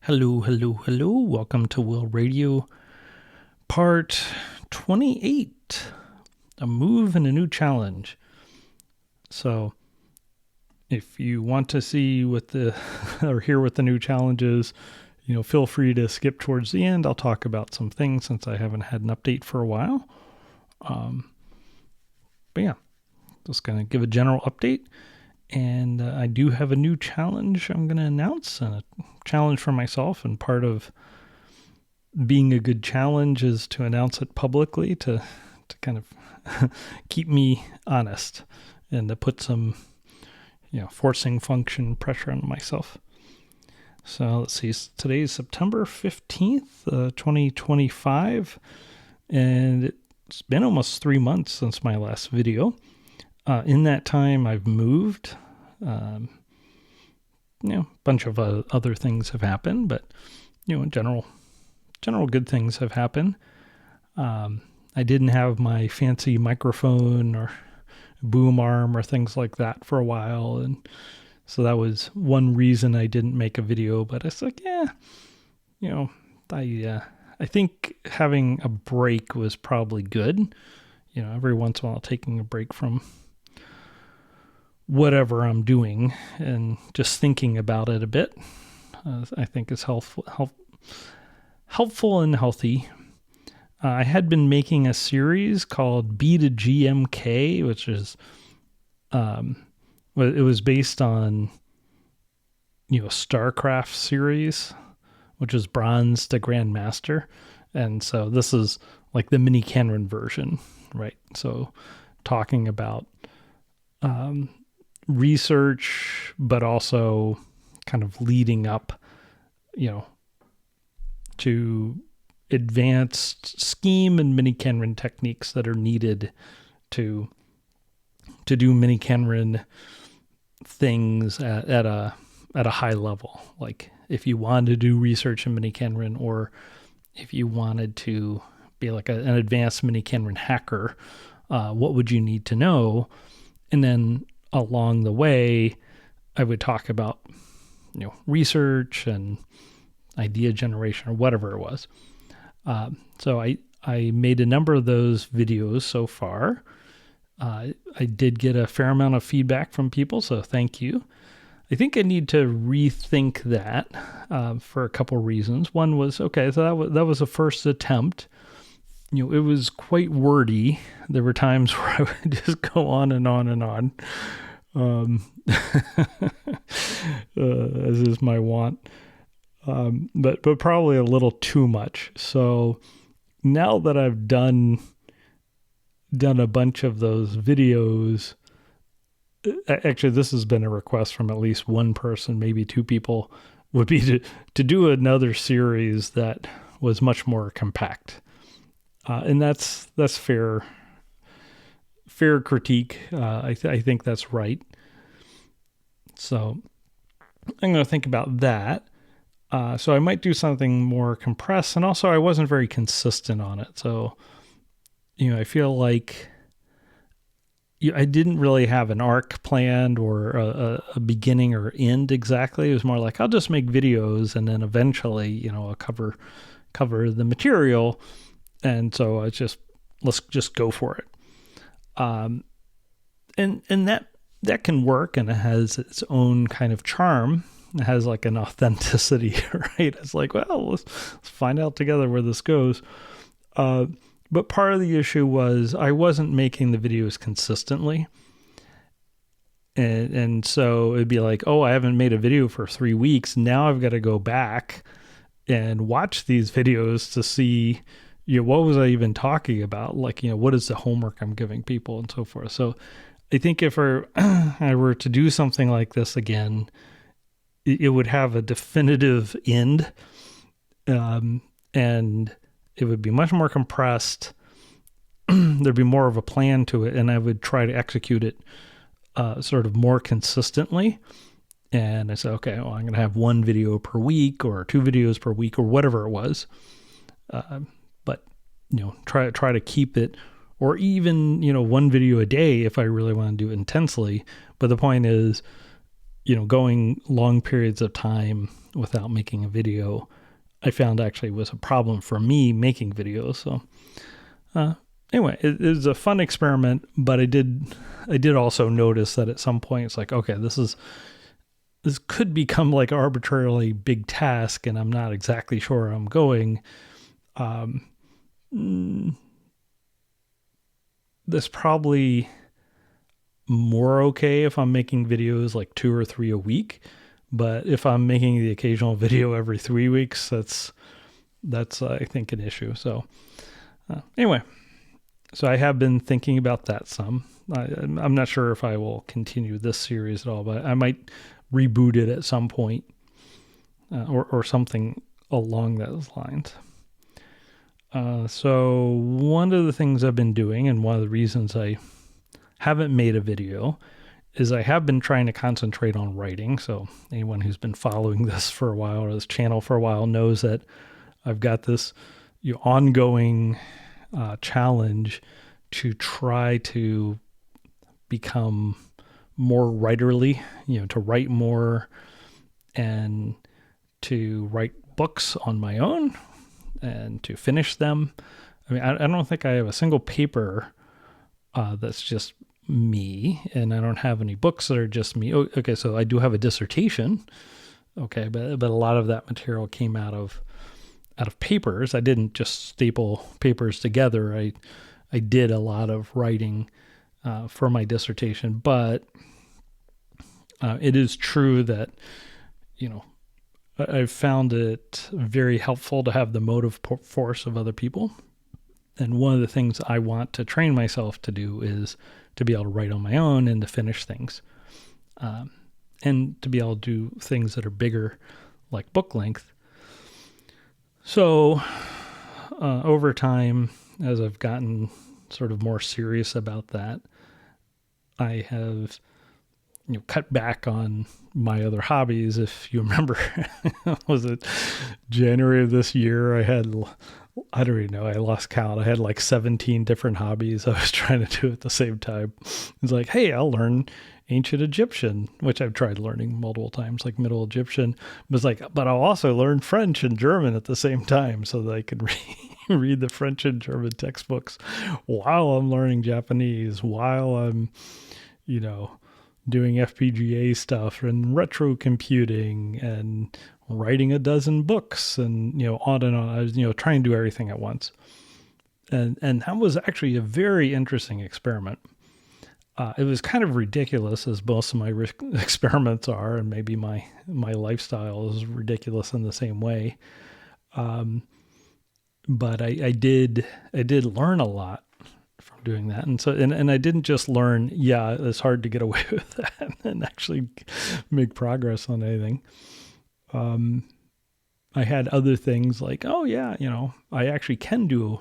Hello, hello, hello. Welcome to Will Radio, part 28, a move and a new challenge. So if you want to see what or hear what the new challenge is, feel free to skip towards the end. I'll talk about some things since I haven't had an update for a while. But yeah, just going to give a general update. And I do have a new challenge I'm going to announce, and a challenge for myself. And part of being a good challenge is to announce it publicly to kind of keep me honest and to put some, forcing function pressure on myself. So let's see, today's September 15th, 2025, and it's been almost 3 months since my last video. In that time, I've moved. A bunch of other things have happened, but in general good things have happened. I didn't have my fancy microphone or boom arm or things like that for a while, and so that was one reason I didn't make a video. But it's like, I think having a break was probably good. Every once in a while, taking a break from whatever I'm doing and just thinking about it a bit, I think is helpful and healthy. I had been making a series called B to GMK, which is, it was based on, StarCraft series, which is bronze to grandmaster. And so this is like the mini Kenran version, right? So talking about, research, but also kind of leading up, to advanced scheme and mini Kenran techniques that are needed to do mini Kenran things at a high level. Like if you wanted to do research in mini Kenran, or if you wanted to be like an advanced mini Kenran hacker, what would you need to know? And then along the way, I would talk about, research and idea generation or whatever it was. So I made a number of those videos so far. I did get a fair amount of feedback from people, so thank you. I think I need to rethink that for a couple reasons. One was, so that was a first attempt. It was quite wordy. There were times where I would just go on and on and on, as is my want, but probably a little too much. So now that I've done a bunch of those videos, actually this has been a request from at least one person, maybe two people, would be to do another series that was much more compact. And that's fair critique. I think that's right. So I'm going to think about that. So I might do something more compressed, and also I wasn't very consistent on it. So, I feel like I didn't really have an arc planned or a beginning or end exactly. It was more like, I'll just make videos, and then eventually, I'll cover the material. And so let's just go for it. And that can work, and it has its own kind of charm. It has like an authenticity, right? It's like, well, let's find out together where this goes. But part of the issue was I wasn't making the videos consistently. And so it'd be like, oh, I haven't made a video for 3 weeks. Now I've got to go back and watch these videos to see, what was I even talking about? Like, what is the homework I'm giving people and so forth. So I think if I were to do something like this again, it would have a definitive end, and it would be much more compressed. There'd be more of a plan to it, and I would try to execute it sort of more consistently. And I said, okay, well, I'm going to have one video per week or 2 videos per week or whatever it was. But, try to keep it, or even, 1 video a day if I really want to do it intensely. But the point is, going long periods of time without making a video, I found actually was a problem for me making videos. So anyway, it was a fun experiment, but I did also notice that at some point it's like, okay, this could become like an arbitrarily big task, and I'm not exactly sure where I'm going. This probably more okay if I'm making videos like 2 or 3 a week, but if I'm making the occasional video every 3 weeks, that's I think an issue. So anyway, so I have been thinking about that some. I'm not sure if I will continue this series at all, but I might reboot it at some point, or something along those lines. So one of the things I've been doing, and one of the reasons I haven't made a video, is I have been trying to concentrate on writing. So anyone who's been following this for a while, or this channel for a while, knows that I've got this ongoing challenge to try to become more writerly, to write more and to write books on my own and to finish them. I mean, I don't think I have a single paper that's just me, and I don't have any books that are just me. Oh, okay, so I do have a dissertation. Okay, but a lot of that material came out of papers. I didn't just staple papers together. I did a lot of writing for my dissertation, but it is true that I've found it very helpful to have the motive force of other people. And one of the things I want to train myself to do is to be able to write on my own and to finish things, and to be able to do things that are bigger, like book length. So over time, as I've gotten sort of more serious about that, I have cut back on my other hobbies. If you remember, was it January of this year? I don't even know, I lost count. I had like 17 different hobbies I was trying to do at the same time. It's like, hey, I'll learn ancient Egyptian, which I've tried learning multiple times, like Middle Egyptian. But I'll also learn French and German at the same time so that I can read the French and German textbooks while I'm learning Japanese, while I'm, doing FPGA stuff and retro computing and writing a dozen books and, on and on. I was, trying to do everything at once. And that was actually a very interesting experiment. It was kind of ridiculous, as most of my experiments are, and maybe my lifestyle is ridiculous in the same way. But I did learn a lot from doing that. And so, and I didn't just learn, it's hard to get away with that and actually make progress on anything. I had other things like, I actually can do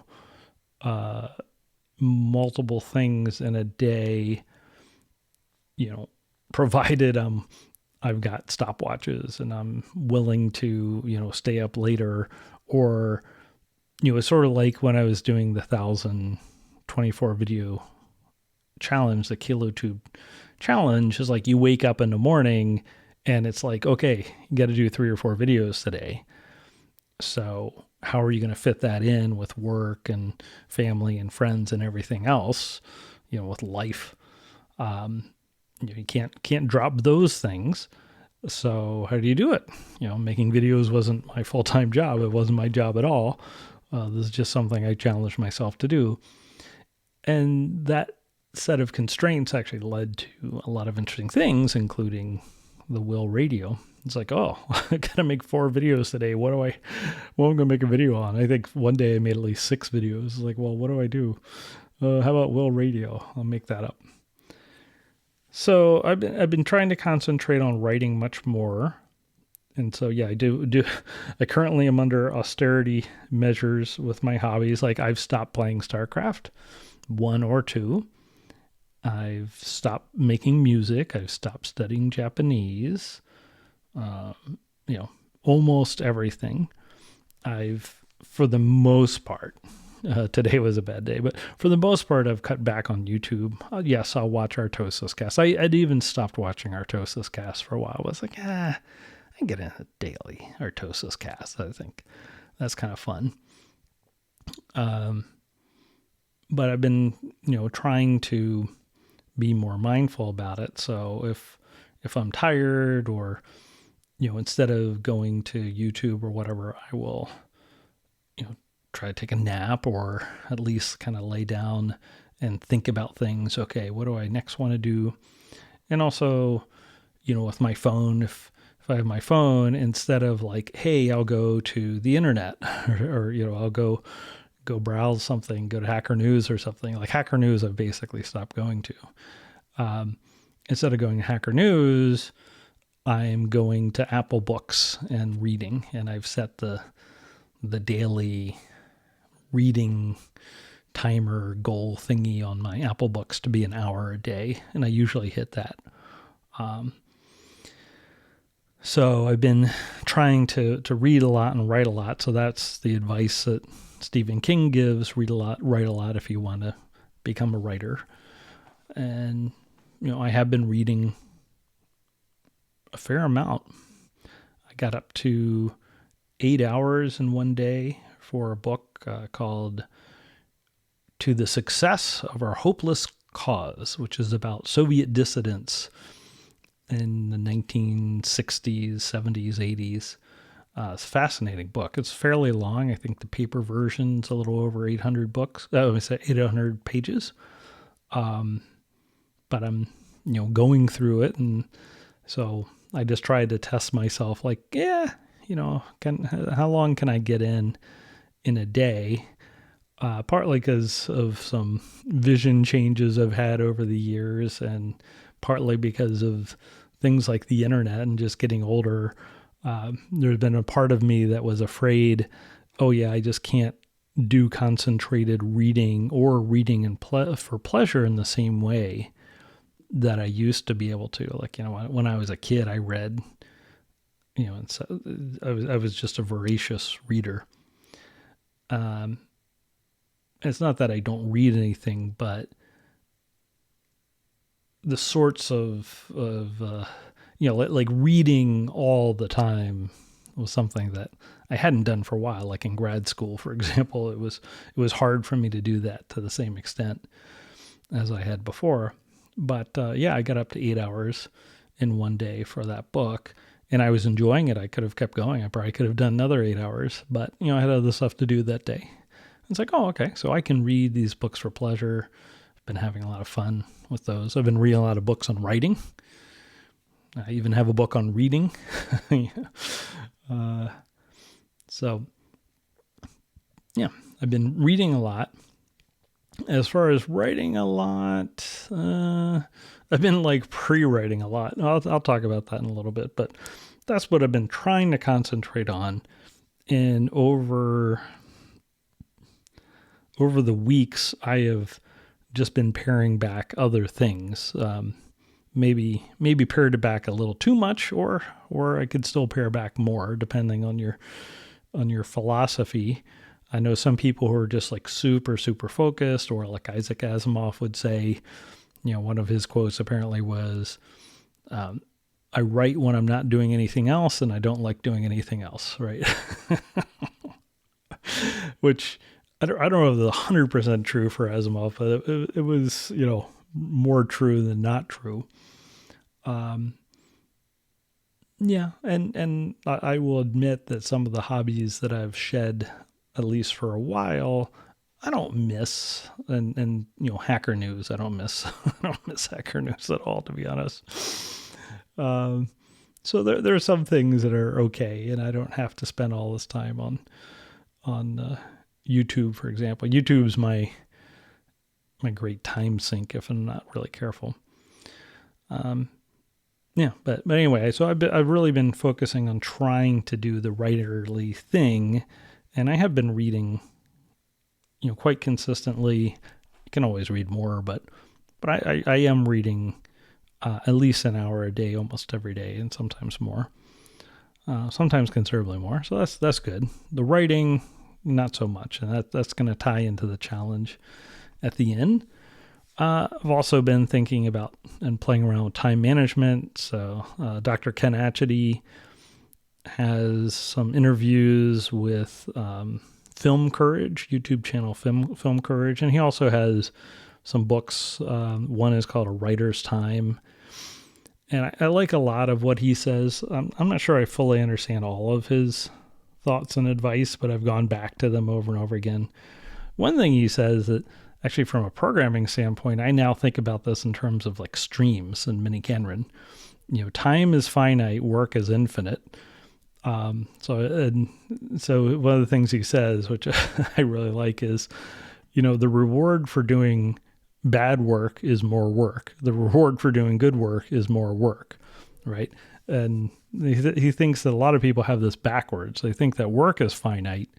multiple things in a day, provided I've got stopwatches and I'm willing to, stay up later. Or, it's sort of like when I was doing the 1,024 video challenge, the KiloTube challenge, is like you wake up in the morning and it's like, okay, you got to do 3 or 4 videos today. So how are you going to fit that in with work and family and friends and everything else, with life? You can't drop those things. So how do you do it? Making videos wasn't my full-time job. It wasn't my job at all. This is just something I challenged myself to do. And that set of constraints actually led to a lot of interesting things, including the Will Radio. It's like, I gotta make 4 videos today. What am I gonna make a video on? I think one day I made at least 6 videos. It's like, well, what do I do? How about Will Radio? I'll make that up. So I've been trying to concentrate on writing much more. And so, I do. I currently am under austerity measures with my hobbies. Like, I've stopped playing StarCraft 1 or 2. I've stopped making music. I've stopped studying Japanese. Almost everything. For the most part, Today was a bad day, but for the most part, I've cut back on YouTube. Yes, I'll watch Artosis Cast. I'd even stopped watching Artosis Cast for a while. I was like, I can get in a daily Artosis Cast. I think that's kind of fun. But I've been, trying to be more mindful about it. So if I'm tired or, instead of going to YouTube or whatever, I will, try to take a nap or at least kind of lay down and think about things. Okay, what do I next want to do? And also, with my phone, if I have my phone, instead of like, hey, I'll go to the internet or I'll go browse something, go to Hacker News or something. Like Hacker News, I've basically stopped going to. Instead of going to Hacker News, I'm going to Apple Books and reading. And I've set the daily reading timer goal thingy on my Apple Books to be an hour a day. And I usually hit that. So I've been trying to read a lot and write a lot. So that's the advice that Stephen King gives: read a lot, write a lot if you want to become a writer. And, I have been reading a fair amount. I got up to 8 hours in one day for a book called To the Success of Our Hopeless Cause, which is about Soviet dissidents in the 1960s, 70s, 80s. It's a fascinating book. It's fairly long. I think the paper version's a little over 800 books. 800 pages. But I'm, going through it, and so I just tried to test myself. Like, how long can I get in a day? Partly because of some vision changes I've had over the years, and partly because of things like the internet and just getting older. There's been a part of me that was afraid, I just can't do concentrated reading or reading for pleasure in the same way that I used to be able to. Like, when I was a kid, I read, and so I was just a voracious reader. It's not that I don't read anything, but the sorts of like reading all the time was something that I hadn't done for a while. Like in grad school, for example, it was hard for me to do that to the same extent as I had before. But I got up to 8 hours in one day for that book, and I was enjoying it. I could have kept going. I probably could have done another 8 hours, but I had other stuff to do that day. It's like, okay, so I can read these books for pleasure. I've been having a lot of fun with those. I've been reading a lot of books on writing. I even have a book on reading. I've been reading a lot. As far as writing a lot, I've been like pre-writing a lot. I'll talk about that in a little bit, but that's what I've been trying to concentrate on. And over the weeks, I have just been paring back other things. Maybe pared it back a little too much, or I could still pare back more, depending on your philosophy. I know some people who are just like super, super focused, or like Isaac Asimov would say, one of his quotes apparently was, I write when I'm not doing anything else, and I don't like doing anything else, right? Which I don't know if it's 100% true for Asimov, but it was, more true than not true. And I will admit that some of the hobbies that I've shed, at least for a while, I don't miss. And Hacker News, I don't miss Hacker News at all, to be honest. So there are some things that are okay, and I don't have to spend all this time on YouTube, for example. YouTube's my great time sink if I'm not really careful. But anyway, so I've really been focusing on trying to do the writerly thing, and I have been reading, quite consistently. You can always read more, but I am reading at least an hour a day, almost every day, and sometimes more. Sometimes considerably more. So that's good. The writing, not so much. And that's going to tie into the challenge at the end. I've also been thinking about and playing around with time management. So Dr. Ken Atchity has some interviews with Film Courage, YouTube channel Film Courage, and he also has some books. One is called A Writer's Time, and I like a lot of what he says. I'm not sure I fully understand all of his thoughts and advice, but I've gone back to them over and over again. One thing he says that actually from a programming standpoint, I now think about this in terms of like streams in Mini Kenrin. Time is finite, work is infinite. So one of the things he says, which I really like, is, the reward for doing bad work is more work. The reward for doing good work is more work, right? And he thinks that a lot of people have this backwards. They think that work is finite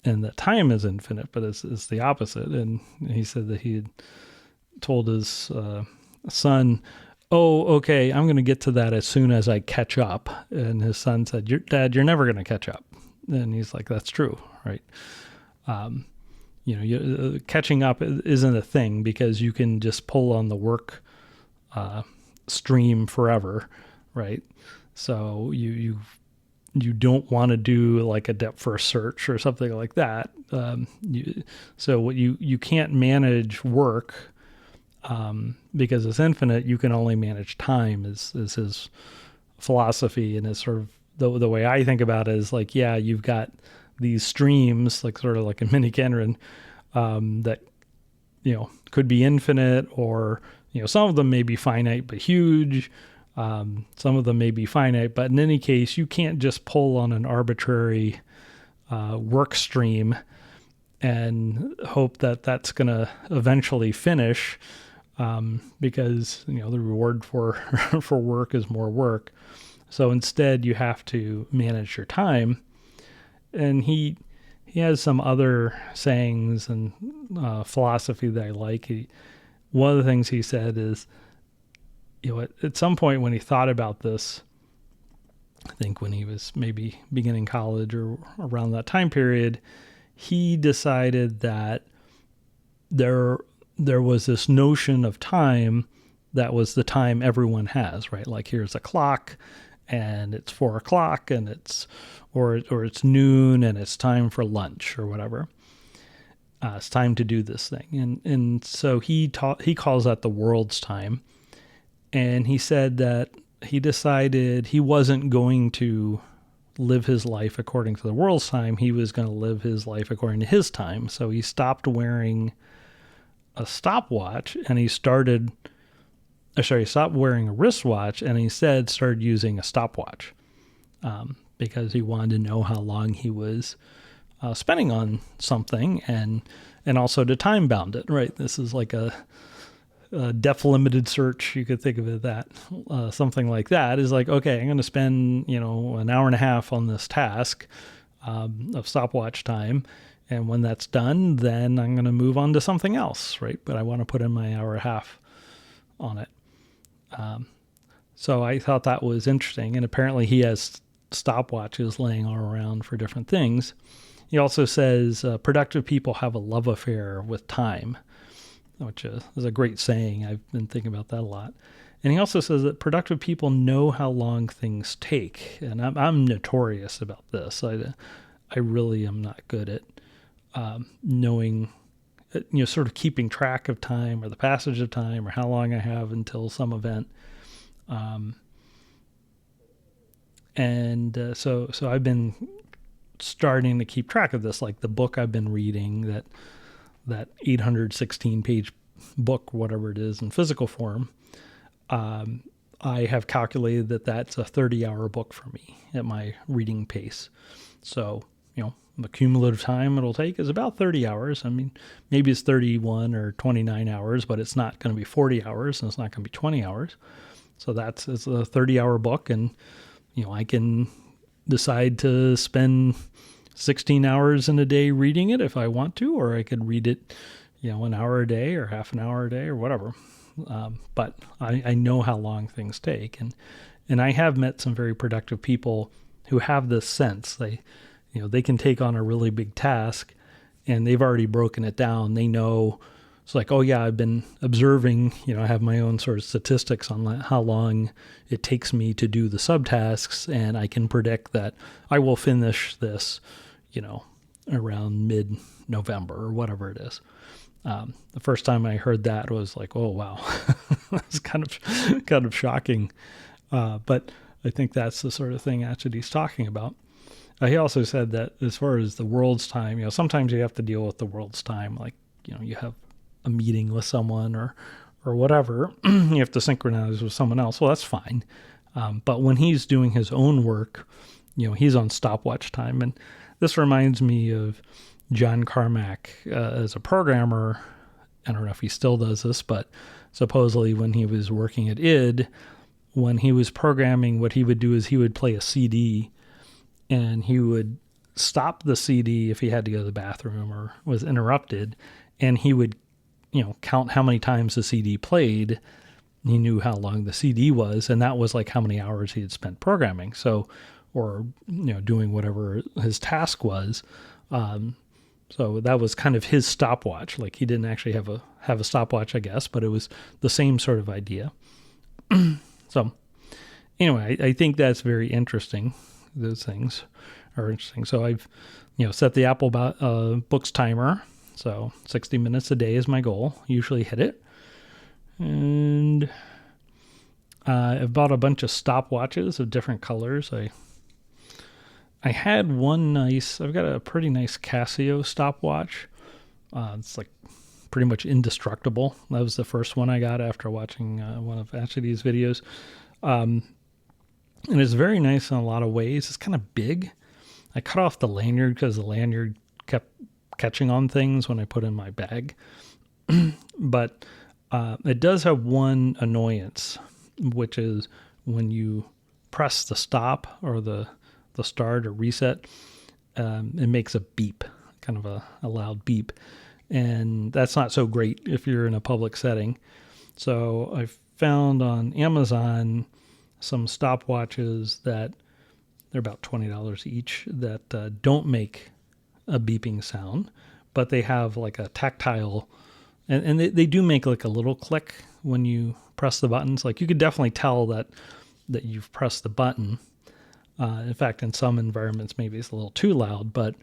and that time is infinite, but it's the opposite. And he said that he had told his son, "Oh, okay, I'm going to get to that as soon as I catch up." And his son said, "Dad, you're never going to catch up." And he's like, "That's true, right?" Catching up isn't a thing because you can just pull on the work stream forever, right? So you don't want to do like a depth first search or something like that. So you can't manage work because it's infinite. You can only manage time is his philosophy, and it's sort of the way I think about it is like, yeah, you've got these streams, like sort of like a Mini Kenrin, that could be infinite, or some of them may be finite but huge. Some of them may be finite, but in any case, you can't just pull on an arbitrary work stream and hope that that's going to eventually finish, because the reward for for work is more work. So instead, you have to manage your time. And he has some other sayings and philosophy that I like. One of the things he said is, at some point when he thought about this, I think when he was maybe beginning college or around that time period, he decided that there was this notion of time that was the time everyone has, right? Like here's a clock and it's 4 o'clock and it's noon and it's time for lunch or whatever. It's time to do this thing. And so he calls that the world's time. And he said that he decided he wasn't going to live his life according to the world's time. He was going to live his life according to his time. So he stopped wearing a stopwatch and he stopped wearing a wristwatch, and he started using a stopwatch, because he wanted to know how long he was spending on something, and also to time bound it, right? This is like a depth limited search. You could think of it that something like that is like, okay, I'm going to spend, an hour and a half on this task of stopwatch time. And when that's done, then I'm going to move on to something else, right? But I want to put in my hour and a half on it. So I thought that was interesting. And apparently he has stopwatches laying all around for different things. He also says productive people have a love affair with time, which is a great saying. I've been thinking about that a lot. And he also says that productive people know how long things take. And I'm notorious about this. I really am not good at knowing, sort of keeping track of time or the passage of time or how long I have until some event. So I've been starting to keep track of this, like the book I've been reading, that 816 page book, whatever it is in physical form. I have calculated that that's a 30-hour book for me at my reading pace. So, the cumulative time it'll take is about 30 hours. I mean, maybe it's 31 or 29 hours, but it's not going to be 40 hours and it's not going to be 20 hours. So it's a 30-hour book, and, I can decide to spend 16 hours in a day reading it if I want to, or I could read it, an hour a day or half an hour a day or whatever. But I know how long things take. And I have met some very productive people who have this sense. they can take on a really big task and they've already broken it down. They know it's like, oh yeah, I've been observing, I have my own sort of statistics on how long it takes me to do the subtasks, and I can predict that I will finish this, around mid-November or whatever it is. The first time I heard that was like, oh wow, it's kind of shocking. But I think that's the sort of thing Atchity's talking about. He also said that as far as the world's time, sometimes you have to deal with the world's time, like you have a meeting with someone or whatever, you have to synchronize with someone else. Well, that's fine. But when he's doing his own work, he's on stopwatch time. And this reminds me of John Carmack as a programmer. I don't know if he still does this, but supposedly when he was working at id, when he was programming, what he would do is he would play a CD and he would stop the CD if he had to go to the bathroom or was interrupted, and he would count how many times the CD played. He knew how long the CD was, and that was like how many hours he had spent programming. So, or doing whatever his task was. So that was kind of his stopwatch. Like he didn't actually have a stopwatch, I guess, but it was the same sort of idea. So anyway, I think that's very interesting. Those things are interesting. So I've set the Apple Books timer. So 60 minutes a day is my goal. Usually hit it. And I've bought a bunch of stopwatches of different colors. I had I've got a pretty nice Casio stopwatch. It's like pretty much indestructible. That was the first one I got after watching one of Atchity's videos. And it's very nice in a lot of ways. It's kind of big. I cut off the lanyard because the lanyard kept catching on things when I put in my bag. But it does have one annoyance, which is when you press the stop or the start or reset, it makes a beep, kind of a loud beep. And that's not so great if you're in a public setting. So I found on Amazon some stopwatches that they're about $20 each that don't make a beeping sound, but they have like a tactile, and they do make like a little click when you press the buttons. Like you could definitely tell that you've pressed the button. In fact, in some environments, maybe it's a little too loud, but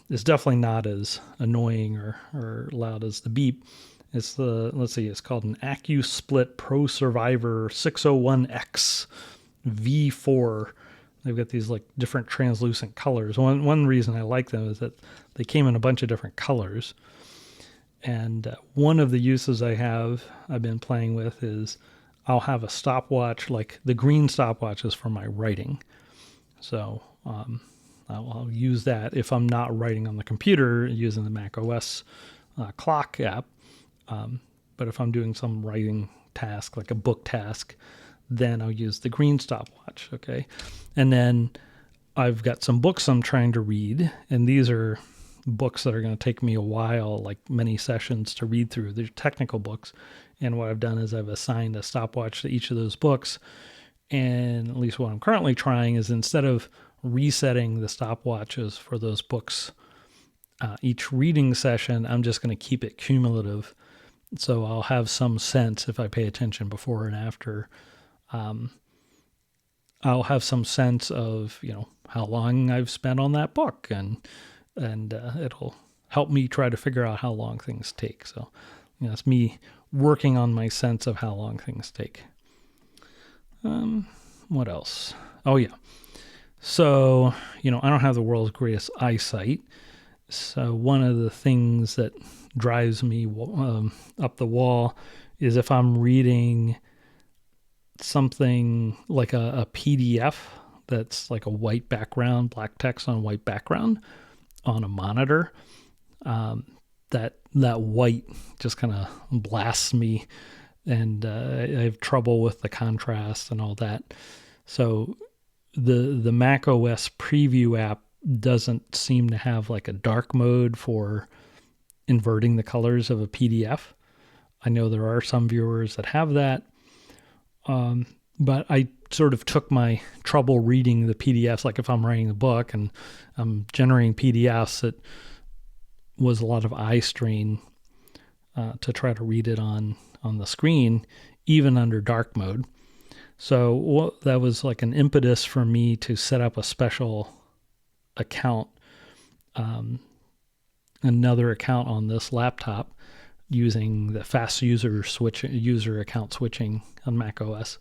it's definitely not as annoying or loud as the beep. It's it's called an AccuSplit Pro Survivor 601X V4. They've got these like different translucent colors. One reason I like them is that they came in a bunch of different colors. And one of the uses I've been playing with is I'll have a stopwatch, like the green stopwatch is for my writing. So I'll use that if I'm not writing on the computer using the Mac OS clock app. But if I'm doing some writing task, like a book task, then I'll use the green stopwatch, okay? And then I've got some books I'm trying to read, and these are books that are going to take me a while, like many sessions to read through. They're technical books. And what I've done is I've assigned a stopwatch to each of those books. And at least what I'm currently trying is instead of resetting the stopwatches for those books each reading session, I'm just going to keep it cumulative. So I'll have some sense if I pay attention before and after. I'll have some sense of, how long I've spent on that book, and it'll help me try to figure out how long things take. So, it's me working on my sense of how long things take. What else? Oh yeah. So, I don't have the world's greatest eyesight. So one of the things that drives me up the wall is if I'm reading something like a PDF that's like a white background, black text on white background on a monitor, that white just kind of blasts me, and I have trouble with the contrast and all that. So the Mac OS preview app doesn't seem to have like a dark mode for inverting the colors of a PDF. I know there are some viewers that have that. But I sort of took my trouble reading the PDFs. Like if I'm writing a book and I'm generating PDFs, it was a lot of eye strain to try to read it on the screen, even under dark mode. So that was like an impetus for me to set up a special account, another account on this laptop using the fast user account switching on Mac OS.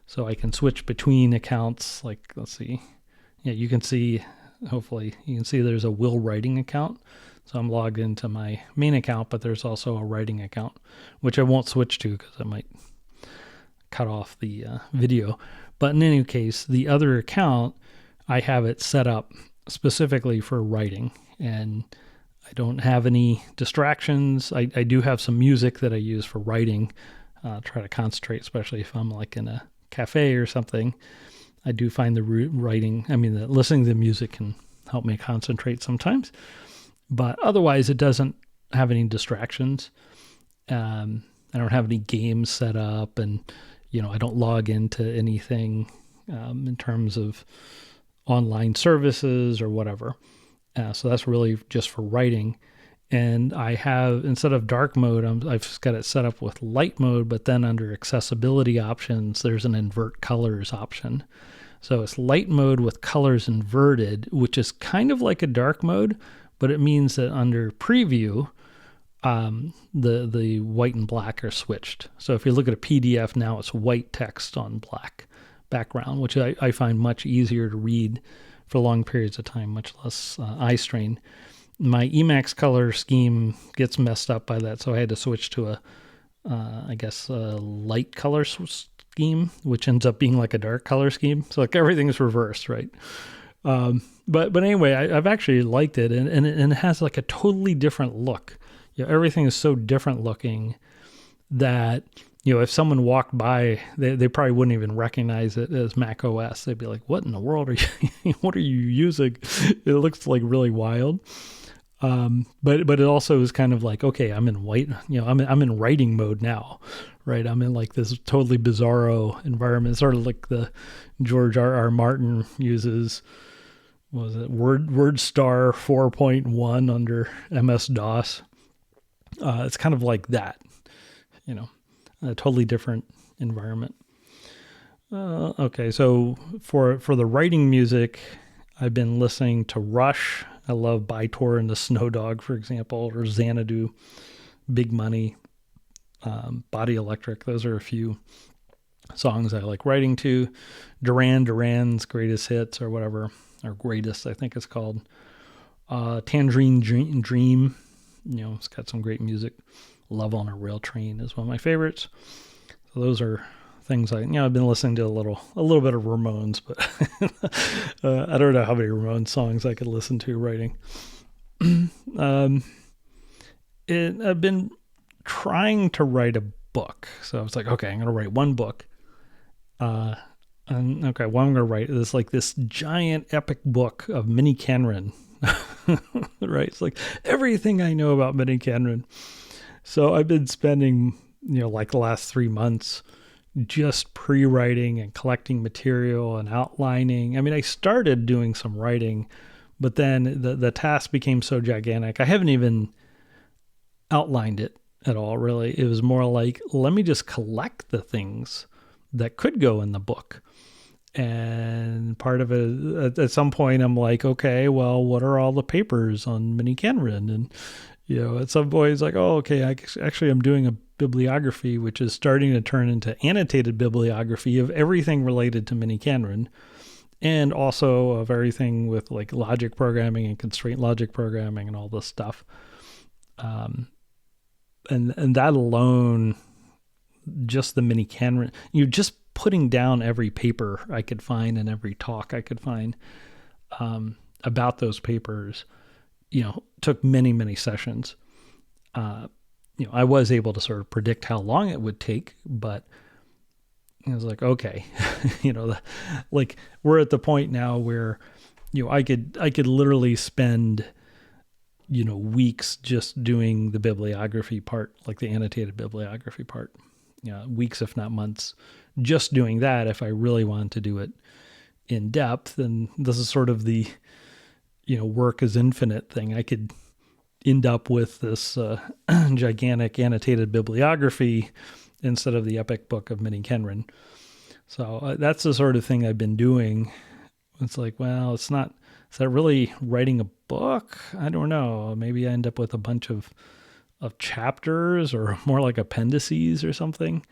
So I can switch between accounts. Like, let's see. Yeah, you can see, hopefully, you can see there's a Will Writing account. So I'm logged into my main account, but there's also a writing account, which I won't switch to because I might cut off the video. But in any case, the other account, I have it set up specifically for writing, and I don't have any distractions. I do have some music that I use for writing, try to concentrate, especially if I'm like in a cafe or something. I do find the listening to the music can help me concentrate sometimes. But otherwise, it doesn't have any distractions. I don't have any games set up, and I don't log into anything in terms of online services or whatever. So that's really just for writing. And I have, instead of dark mode, I've got it set up with light mode, but then under accessibility options, there's an invert colors option. So it's light mode with colors inverted, which is kind of like a dark mode, but it means that under preview, the white and black are switched. So if you look at a PDF now, it's white text on black background, which I find much easier to read for long periods of time, much less eye strain. My Emacs color scheme gets messed up by that, so I had to switch to a light color scheme, which ends up being like a dark color scheme. So like everything's reversed, right? But anyway, I've actually liked it, and it has like a totally different look. Everything is so different looking that if someone walked by, they probably wouldn't even recognize it as Mac OS. They'd be like, "What in the world are you? What are you using?" It looks like really wild. But it also is kind of like, okay, I'm in white. I'm in writing mode now, right? I'm in like this totally bizarro environment, sort of like the George R.R. Martin uses. Was it WordStar 4.1 under MS-DOS? It's kind of like that, a totally different environment. Okay, so for the writing music, I've been listening to Rush. I love Bytor and the Snow Dog, for example, or Xanadu, Big Money, Body Electric. Those are a few songs I like writing to. Duran's Greatest Hits or whatever, or Greatest, I think it's called. Tangerine Dream, it's got some great music. Love on a Rail Train is one of my favorites. So those are things I've been listening to a little bit of Ramones, but I don't know how many Ramones songs I could listen to writing. I've been trying to write a book. So I was like, okay, I'm going to write one book. I'm going to write this giant epic book of Minnie Kenren, right? It's like everything I know about Minnie Kenren. So I've been spending, like the last 3 months just pre-writing and collecting material and outlining. I mean, I started doing some writing, but then the task became so gigantic. I haven't even outlined it at all, really. It was more like, let me just collect the things that could go in the book. And part of it, at some point, I'm like, okay, well, what are all the papers on Minnie Kenren? And, at some point, it's like, oh, okay, I'm doing a bibliography, which is starting to turn into annotated bibliography of everything related to Minnie Kenren, and also of everything with like logic programming and constraint logic programming and all this stuff. And that alone, just the Minnie Kenren, just putting down every paper I could find and every talk I could find about those papers, took many, many sessions. I was able to sort of predict how long it would take, but I was like, okay, like we're at the point now where, I could literally spend, weeks just doing the bibliography part, like the annotated bibliography part. weeks, if not months, just doing that if I really wanted to do it in depth. And this is sort of the, work is infinite thing. I could end up with this gigantic annotated bibliography instead of the epic book of Minnie Kenren. So that's the sort of thing I've been doing. It's like, well, is that really writing a book? I don't know. Maybe I end up with a bunch of chapters or more like appendices or something.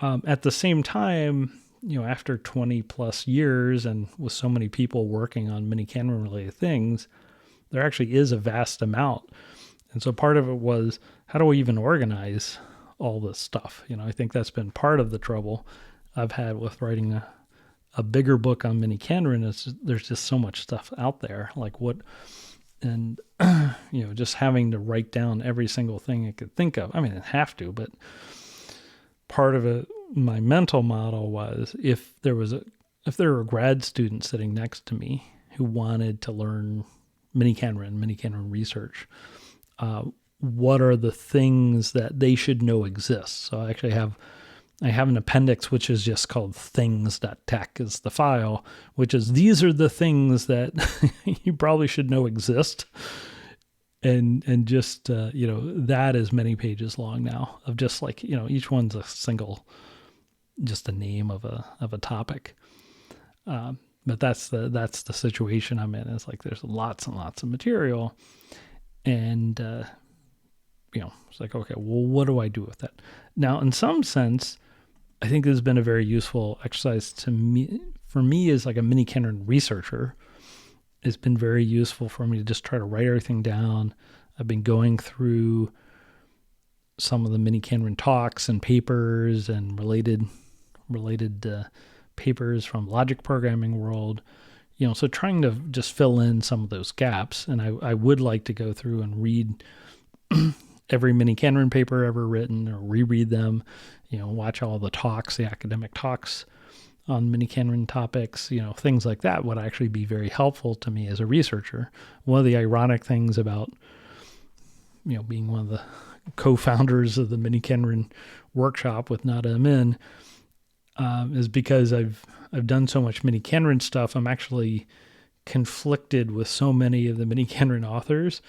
At the same time, after 20 plus years and with so many people working on Minnie Kenren related things, there actually is a vast amount. And so part of it was, how do we even organize all this stuff? I think that's been part of the trouble I've had with writing a bigger book on Minnie Kenren. There's just so much stuff out there, just having to write down every single thing I could think of. I mean, I have to, but part of it, my mental model was, if there were grad students sitting next to me who wanted to learn Minnie Kenren research, what are the things that they should know exist? So I have an appendix, which is just called things.tech is the file, which is, these are the things that you probably should know exist. And just, that is many pages long now of just each one's a single, just a name of a topic. But that's the situation I'm in. It's like, there's lots and lots of material, and, it's like, okay, well, what do I do with that? Now, in some sense, I think this has been a very useful exercise for me as like a Minnie Kenren researcher. It's been very useful for me to just try to write everything down. I've been going through some of the Minnie Kenren talks and papers and related papers from logic programming world, so trying to just fill in some of those gaps. And I would like to go through and read every Minnie Kenren paper ever written, or reread them, watch all the talks, the academic talks on Minnie Kenren topics, things like that would actually be very helpful to me as a researcher. One of the ironic things about, being one of the co-founders of the Minnie Kenren workshop with Nada Amin, is because I've done so much Minnie Kenren stuff. I'm actually conflicted with so many of the Minnie Kenren authors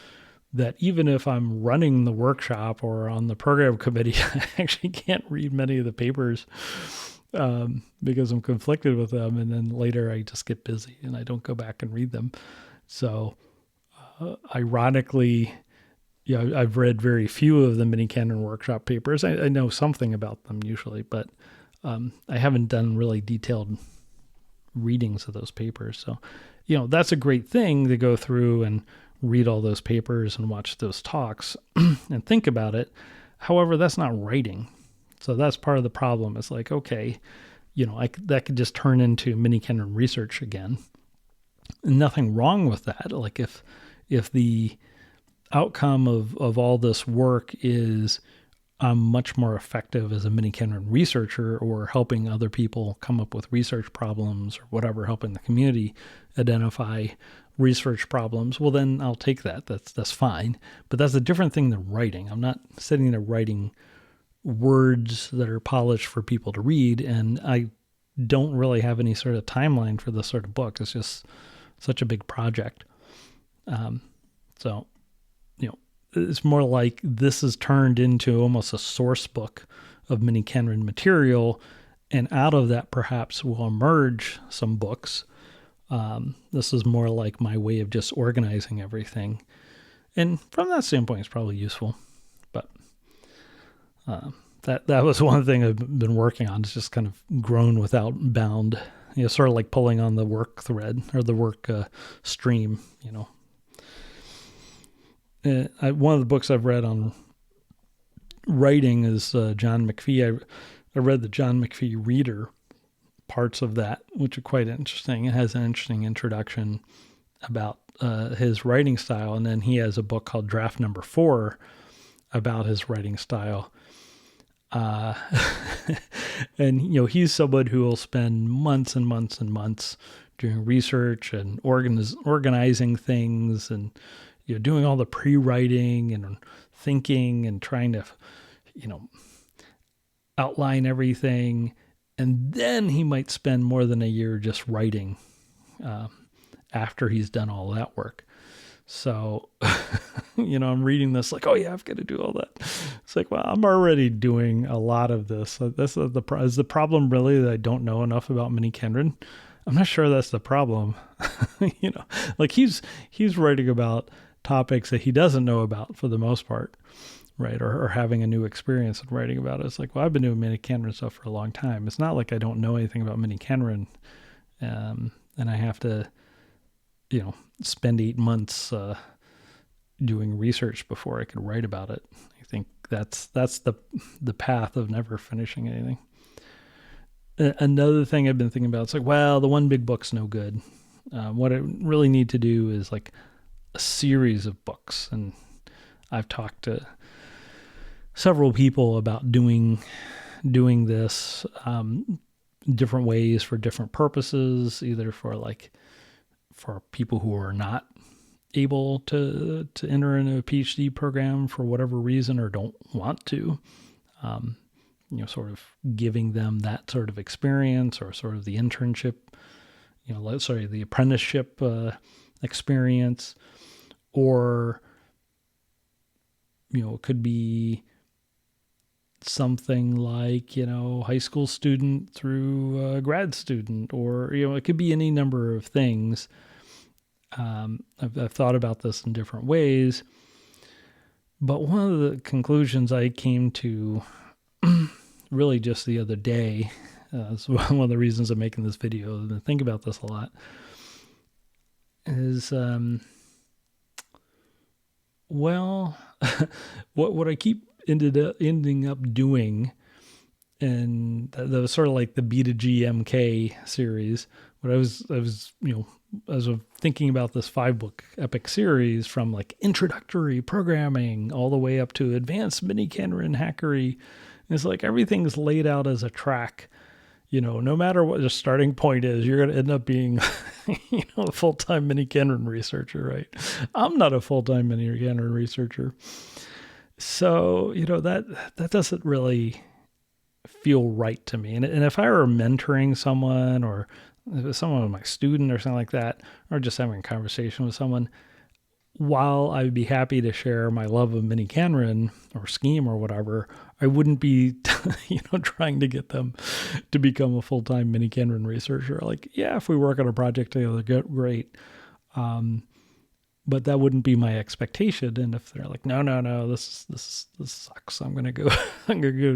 that even if I'm running the workshop or on the program committee, I actually can't read many of the papers because I'm conflicted with them. And then later I just get busy and I don't go back and read them. So ironically, I've read very few of the Minnie Kenren workshop papers. I know something about them usually, but I haven't done really detailed readings of those papers. So, that's a great thing to go through and read all those papers and watch those talks and think about it. However, that's not writing. So that's part of the problem. It's like, okay, that could just turn into Minnie Kenren research again. And nothing wrong with that. Like if the outcome of all this work is I'm much more effective as a Minnie Kenren researcher, or helping other people come up with research problems or whatever, helping the community identify research problems, well, then I'll take that. That's fine. But that's a different thing than writing. I'm not sitting there writing words that are polished for people to read, and I don't really have any sort of timeline for this sort of book. It's just such a big project. So, it's more like this is turned into almost a source book of Minnie Kenren material, and out of that perhaps will emerge some books. This is more like my way of just organizing everything. And from that standpoint, it's probably useful. But that was one thing I've been working on. It's just kind of grown without bound. Sort of like pulling on the work thread or the work stream, one of the books I've read on writing is John McPhee. I read the John McPhee Reader, parts of that, which are quite interesting. It has an interesting introduction about his writing style. And then he has a book called Draft Number 4 about his writing style. And, he's someone who will spend months and months and months doing research and organizing things and, doing all the pre-writing and thinking and trying to, outline everything, and then he might spend more than a year just writing after he's done all that work. So, I'm reading this like, oh yeah, I've got to do all that. It's like, well, I'm already doing a lot of this. This is the problem really that I don't know enough about Minnie Kendrin? I'm not sure that's the problem. Like he's writing about topics that he doesn't know about for the most part, right? Or having a new experience and writing about it. It's like, well, I've been doing Minnie Kendrin stuff for a long time. It's not like I don't know anything about Minnie Kendrin, and I have to, spend 8 months doing research before I could write about it. I think that's the path of never finishing anything. Another thing I've been thinking about, it's like, well, the one big book's no good. What I really need to do is like a series of books. And I've talked to several people about doing this different ways for different purposes, either for people who are not able to enter into a PhD program for whatever reason or don't want to, sort of giving them that sort of experience or sort of the internship, the apprenticeship experience, or, it could be something like, high school student through grad student, or, it could be any number of things. I've thought about this in different ways, but one of the conclusions I came to really just the other day, it's one of the reasons I'm making this video and I think about this a lot, is, what I keep ending up doing, and that was sort of like the B to G MK series. But I was as of thinking about this 5-book epic series, from like introductory programming all the way up to advanced Minnie Kendrin hackery, it's like everything's laid out as a track. No matter what the starting point is, you're going to end up being, a full-time Minnie Kendrin researcher, right? I'm not a full-time Minnie Kendrin researcher. So, that doesn't really feel right to me. And if I were mentoring someone, or if someone was my student or something like that, or just having a conversation with someone, while I would be happy to share my love of Minnie Kendrin or Scheme or whatever, I wouldn't be, trying to get them to become a full-time Minnie Kendrin researcher. Like, yeah, if we work on a project together, great. But that wouldn't be my expectation. And if they're like, no, this sucks, I'm gonna go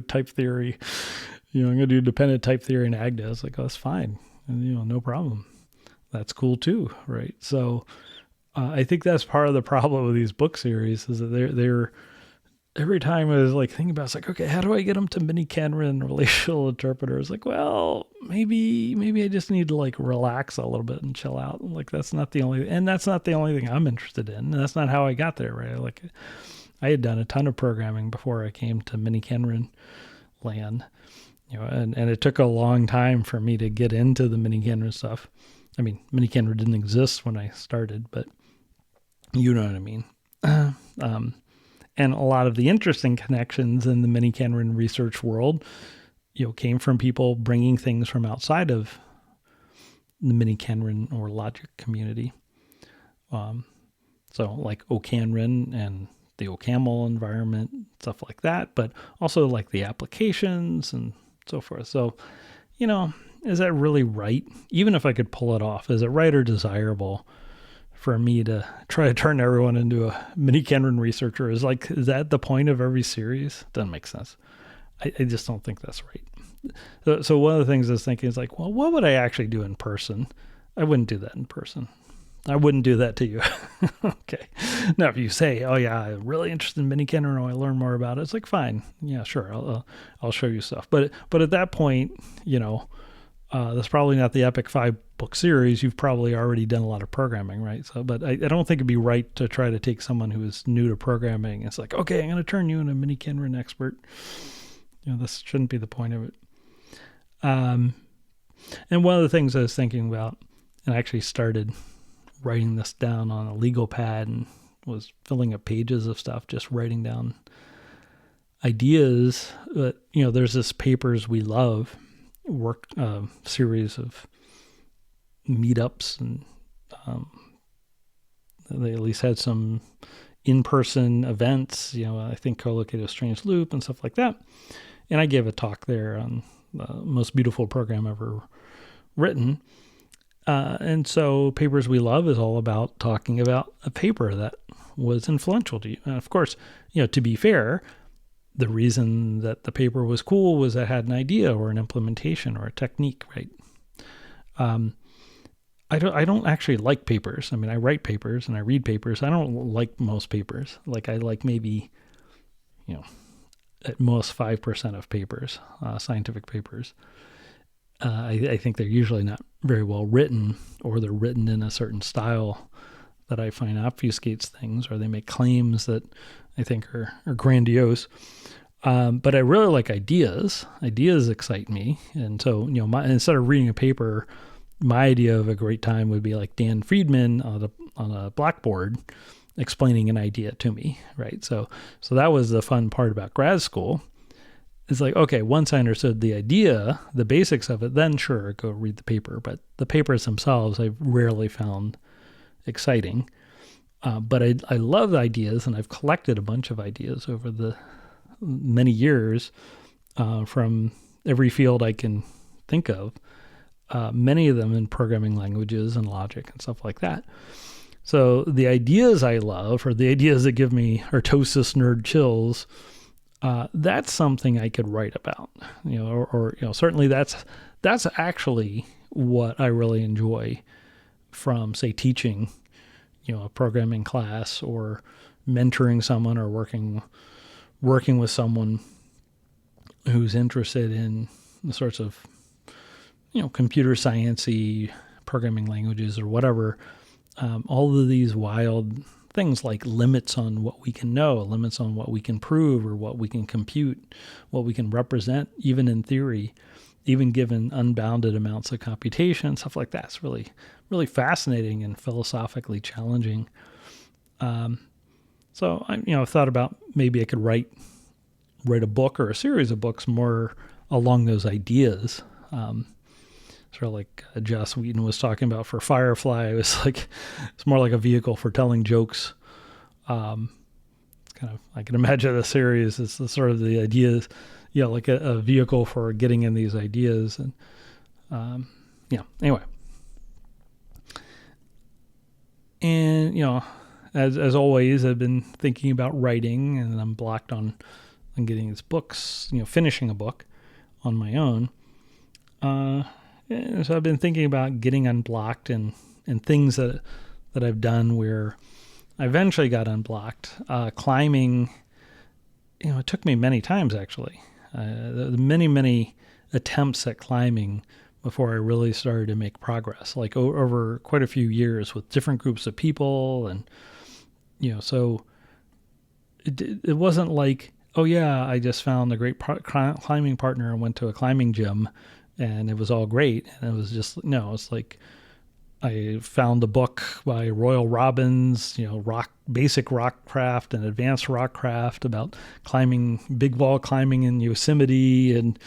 type theory. I'm gonna do dependent type theory in Agda. It's like, oh, that's fine, and no problem. That's cool too, right? So I think that's part of the problem with these book series, is that they're every time I was like thinking about, it's like, okay, how do I get them to Minnie Kendrin relational interpreter? It's like, well, maybe I just need to like relax a little bit and chill out. Like that's not the only thing I'm interested in. And that's not how I got there, right? Like I had done a ton of programming before I came to Minnie Kendrin land, and it took a long time for me to get into the Minnie Kendrin stuff. I mean, Minnie Kendrin didn't exist when I started, but you know what I mean? And a lot of the interesting connections in the Minnie Kendrin research world, came from people bringing things from outside of the Minnie Kendrin or logic community. So like OCaml and the OCaml environment, stuff like that, but also like the applications and so forth. So, is that really right? Even if I could pull it off, is it right or desirable for me to try to turn everyone into a Minnie Kendrin researcher? Is that the point of every series? Doesn't make sense. I just don't think that's right. So one of the things I was thinking is like, well, what would I actually do in person? I wouldn't do that in person. I wouldn't do that to you. Okay. Now, if you say, oh yeah, I'm really interested in Minnie Kendrin, I learn more about it, it's like, fine. Yeah, sure. I'll show you stuff. But at that point, that's probably not the epic 5-book series. You've probably already done a lot of programming, right? So, but I don't think it'd be right to try to take someone who is new to programming. It's like, okay, I'm going to turn you into a Minnie Kendrin expert. This shouldn't be the point of it. And one of the things I was thinking about, and I actually started writing this down on a legal pad and was filling up pages of stuff, just writing down ideas. There's this Papers We Love work series of meetups, and they at least had some in-person events, I think co-located Strange Loop and stuff like that. And I gave a talk there on the most beautiful program ever written. And so Papers We Love is all about talking about a paper that was influential to you. And of course, to be fair, the reason that the paper was cool was it had an idea or an implementation or a technique, right? I don't actually like papers. I mean, I write papers and I read papers. I don't like most papers. Like I like maybe, at most 5% of papers, scientific papers. I think they're usually not very well written, or they're written in a certain style that I find obfuscates things, or they make claims that I think are grandiose. But I really like ideas. Ideas excite me. And so, instead of reading a paper, my idea of a great time would be like Dan Friedman on a blackboard explaining an idea to me, right? So that was the fun part about grad school. It's like, okay, once I understood the idea, the basics of it, then sure, go read the paper. But the papers themselves, I've rarely found exciting. But I love ideas, and I've collected a bunch of ideas over the many years from every field I can think of, many of them in programming languages and logic and stuff like that. So the ideas I love, or the ideas that give me orthosis nerd chills, that's something I could write about, or certainly that's actually what I really enjoy from, say, teaching, a programming class, or mentoring someone, or working with someone who's interested in the sorts of, computer sciencey programming languages or whatever. All of these wild things like limits on what we can know, limits on what we can prove or what we can compute, what we can represent, even in theory, even given unbounded amounts of computation, stuff like that. It's really, really fascinating and philosophically challenging. So I've thought about maybe I could write a book or a series of books more along those ideas. Sort of like Joss Whedon was talking about for Firefly. It was like, it's more like a vehicle for telling jokes. Kind of, I can imagine a series. It's the sort of the ideas, like a vehicle for getting in these ideas. And, anyway. And, as always, I've been thinking about writing, and I'm blocked on getting these books, finishing a book on my own. So I've been thinking about getting unblocked and things that I've done where I eventually got unblocked. Climbing, it took me many times actually. Many attempts at climbing before I really started to make progress, like over quite a few years with different groups of people. And, so it wasn't like, oh yeah, I just found a great climbing partner and went to a climbing gym and it was all great. And it was just, no, it's like I found a book by Royal Robbins, basic rock craft and advanced rock craft about climbing, big wall climbing in Yosemite. And,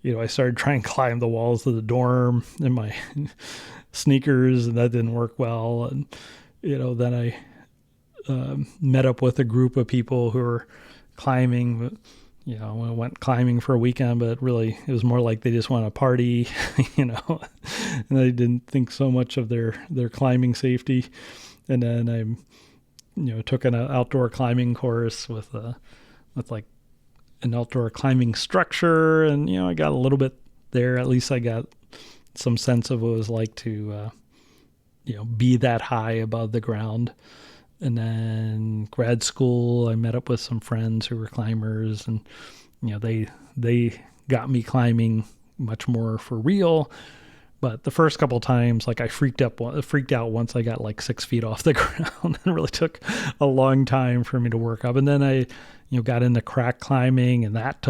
I started trying to climb the walls of the dorm in my sneakers, and that didn't work well. And, then I met up with a group of people who were climbing. I went climbing for a weekend, but really it was more like they just want to party, and they didn't think so much of their climbing safety. And then I, took an outdoor climbing course with like an outdoor climbing structure. And, I got a little bit there. At least I got some sense of what it was like to, be that high above the ground. And then grad school, I met up with some friends who were climbers, and they got me climbing much more for real. But the first couple of times, like I freaked out once I got like 6 feet off the ground. It really took a long time for me to work up. And then I, got into crack climbing, and that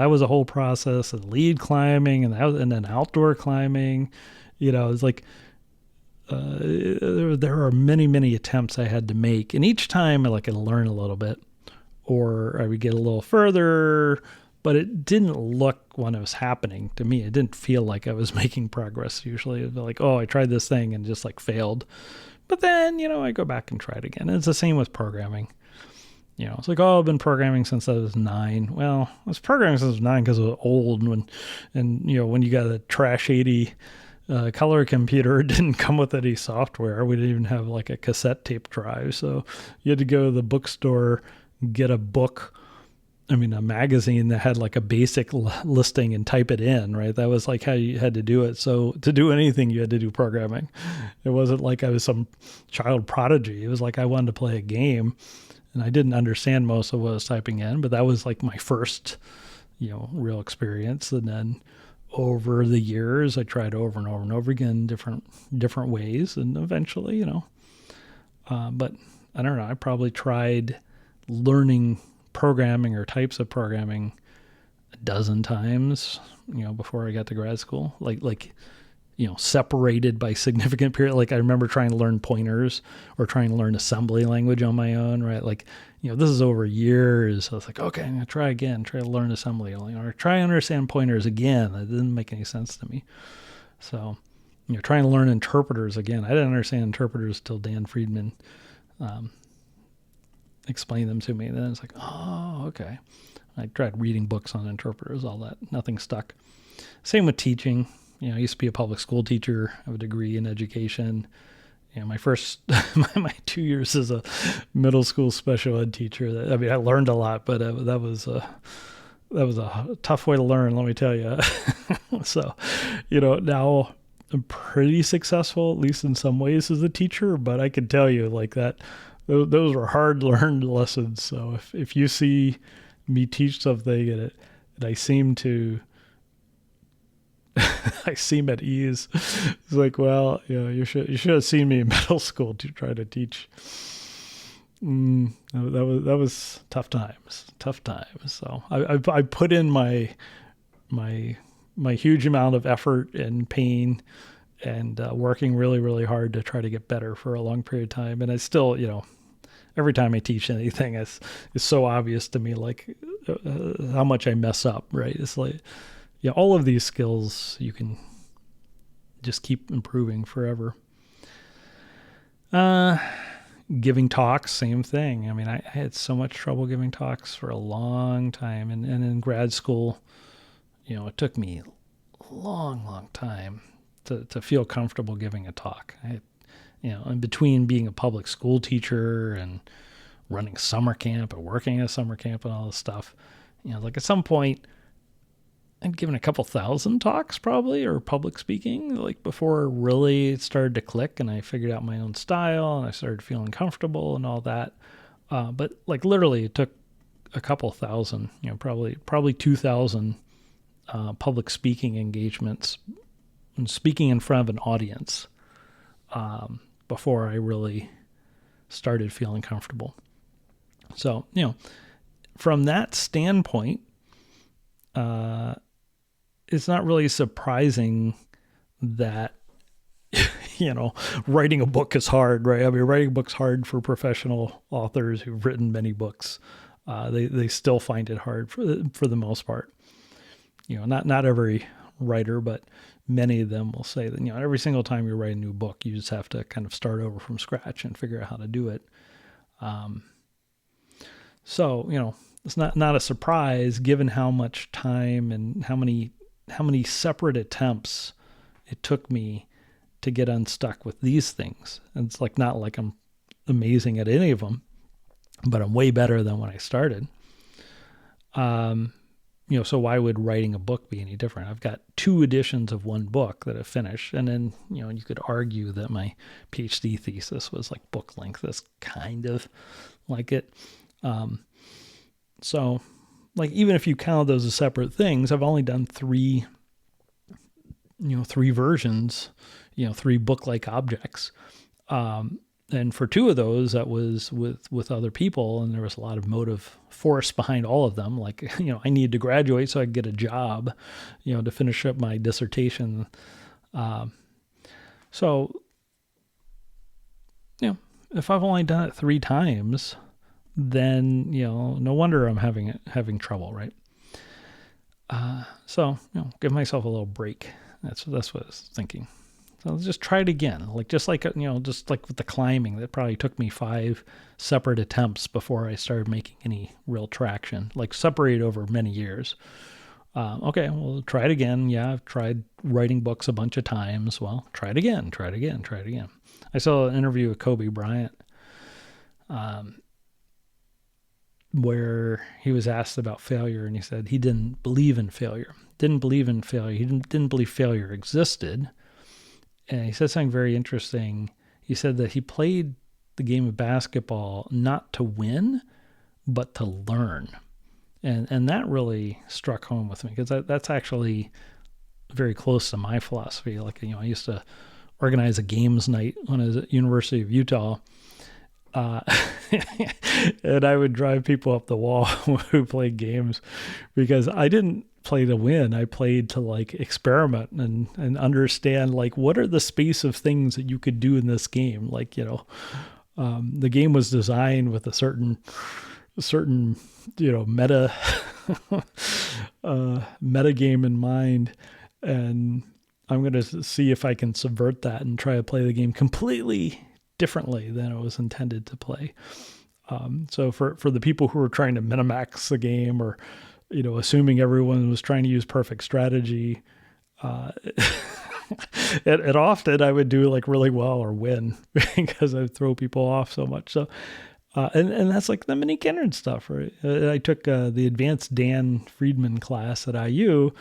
was a whole process. And lead climbing, and then outdoor climbing. It's like. There are many attempts I had to make, and each time I learn a little bit, or I would get a little further, but it didn't look when it was happening to me. It didn't feel like I was making progress. Usually it'd be like, oh, I tried this thing and just like failed. But then, I go back and try it again. And it's the same with programming. It's like, oh, I've been programming since I was 9. Well, I was programming since I was 9 because I was old. When you got a trash 80 color computer, it didn't come with any software. We didn't even have like a cassette tape drive. So you had to go to the bookstore, get a book, a magazine that had like a basic listing and type it in, right? That was like how you had to do it. So to do anything, you had to do programming. It wasn't like I was some child prodigy. It was like I wanted to play a game and I didn't understand most of what I was typing in, but that was like my first, real experience. And then over the years, I tried over and over and over again, different ways. And eventually, but I don't know, I probably tried learning programming or types of programming a dozen times, before I got to grad school, like separated by significant period. Like I remember trying to learn pointers or trying to learn assembly language on my own, right? Like, this is over years. So I was like, okay, I'm going to try again, try to learn assembly, or try to understand pointers again. That didn't make any sense to me. So, trying to learn interpreters again. I didn't understand interpreters till Dan Friedman, explain them to me. And then it's like, oh, okay. I tried reading books on interpreters, all that. Nothing stuck. Same with teaching. I used to be a public school teacher. I have a degree in education. My first, my 2 years as a middle school special ed teacher, I learned a lot, but that was a tough way to learn, let me tell you. So, now I'm pretty successful, at least in some ways, as a teacher, but I can tell you like that, those were hard learned lessons. So if you see me teach something and I seem at ease, it's like, well, you should have seen me in middle school to try to teach. That was tough times. So I put in my huge amount of effort and pain and working really, really hard to try to get better for a long period of time. And I still, every time I teach anything, it's so obvious to me, like how much I mess up, right? It's like, all of these skills you can just keep improving forever. Giving talks, same thing. I had so much trouble giving talks for a long time. And in grad school, it took me a long time to feel comfortable giving a talk. In between being a public school teacher and running summer camp and working at summer camp and all this stuff, like at some point, I'd given a couple thousand talks probably, or public speaking, like before really it started to click and I figured out my own style and I started feeling comfortable and all that. But like literally it took a couple thousand, probably 2,000 public speaking engagements and speaking in front of an audience before I really started feeling comfortable. So, from that standpoint, it's not really surprising that, writing a book is hard, right? Writing a book's hard for professional authors who've written many books. They still find it hard for the most part. Not every writer, but many of them will say that, every single time you write a new book, you just have to kind of start over from scratch and figure out how to do it. So, it's not a surprise given how much time and how many separate attempts it took me to get unstuck with these things. And it's like, not like I'm amazing at any of them, but I'm way better than when I started. So why would writing a book be any different? I've got 2 editions of one book that I've finished. And then, you could argue that my PhD thesis was like book length. That's kind of like it. So like, even if you count those as separate things, I've only done 3 versions, 3 book-like objects. And for 2 of those, that was with other people, and there was a lot of motive force behind all of them. Like, I needed to graduate so I could get a job, to finish up my dissertation. So, if I've only done it 3 times, then, no wonder I'm having trouble, right? So, give myself a little break. That's what I was thinking. So let's just try it again. Just like with the climbing, that probably took me 5 separate attempts before I started making any real traction, separated over many years. Okay, well, try it again. Yeah, I've tried writing books a bunch of times. Well, try it again. I saw an interview with Kobe Bryant, where he was asked about failure, and he said he didn't believe in failure. He didn't believe failure existed. And he said something very interesting. He said that he played the game of basketball not to win, but to learn. And that really struck home with me, because that's actually very close to my philosophy. I used to organize a games night when I was at University of Utah. And I would drive people up the wall who played games, because I didn't play to win. I played to experiment and understand what are the space of things that you could do in this game. The game was designed with a certain meta meta game in mind, and I'm going to see if I can subvert that and try to play the game completely differently than it was intended to play. So for the people who were trying to minimax the game, or assuming everyone was trying to use perfect strategy, and often I would do really well or win because I throw people off so much. So and that's the mini Kenran stuff, right? I took the advanced Dan Friedman class at IU.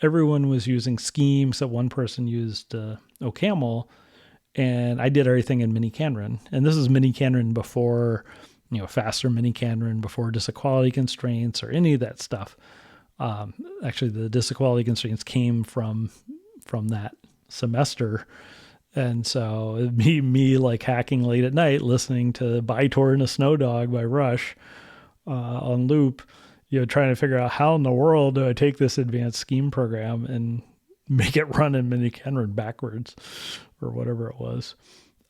Everyone was using Scheme, so one person used OCaml, and I did everything in mini Kenran. And this is mini Kenran before, faster mini Kenran, before disequality constraints or any of that stuff. Actually, the disequality constraints came from that semester. And so it'd be me hacking late at night, listening to Bytor and a Snow Dog by Rush on loop, trying to figure out how in the world do I take this advanced Scheme program and make it run in mini Kenran backwards, or whatever it was.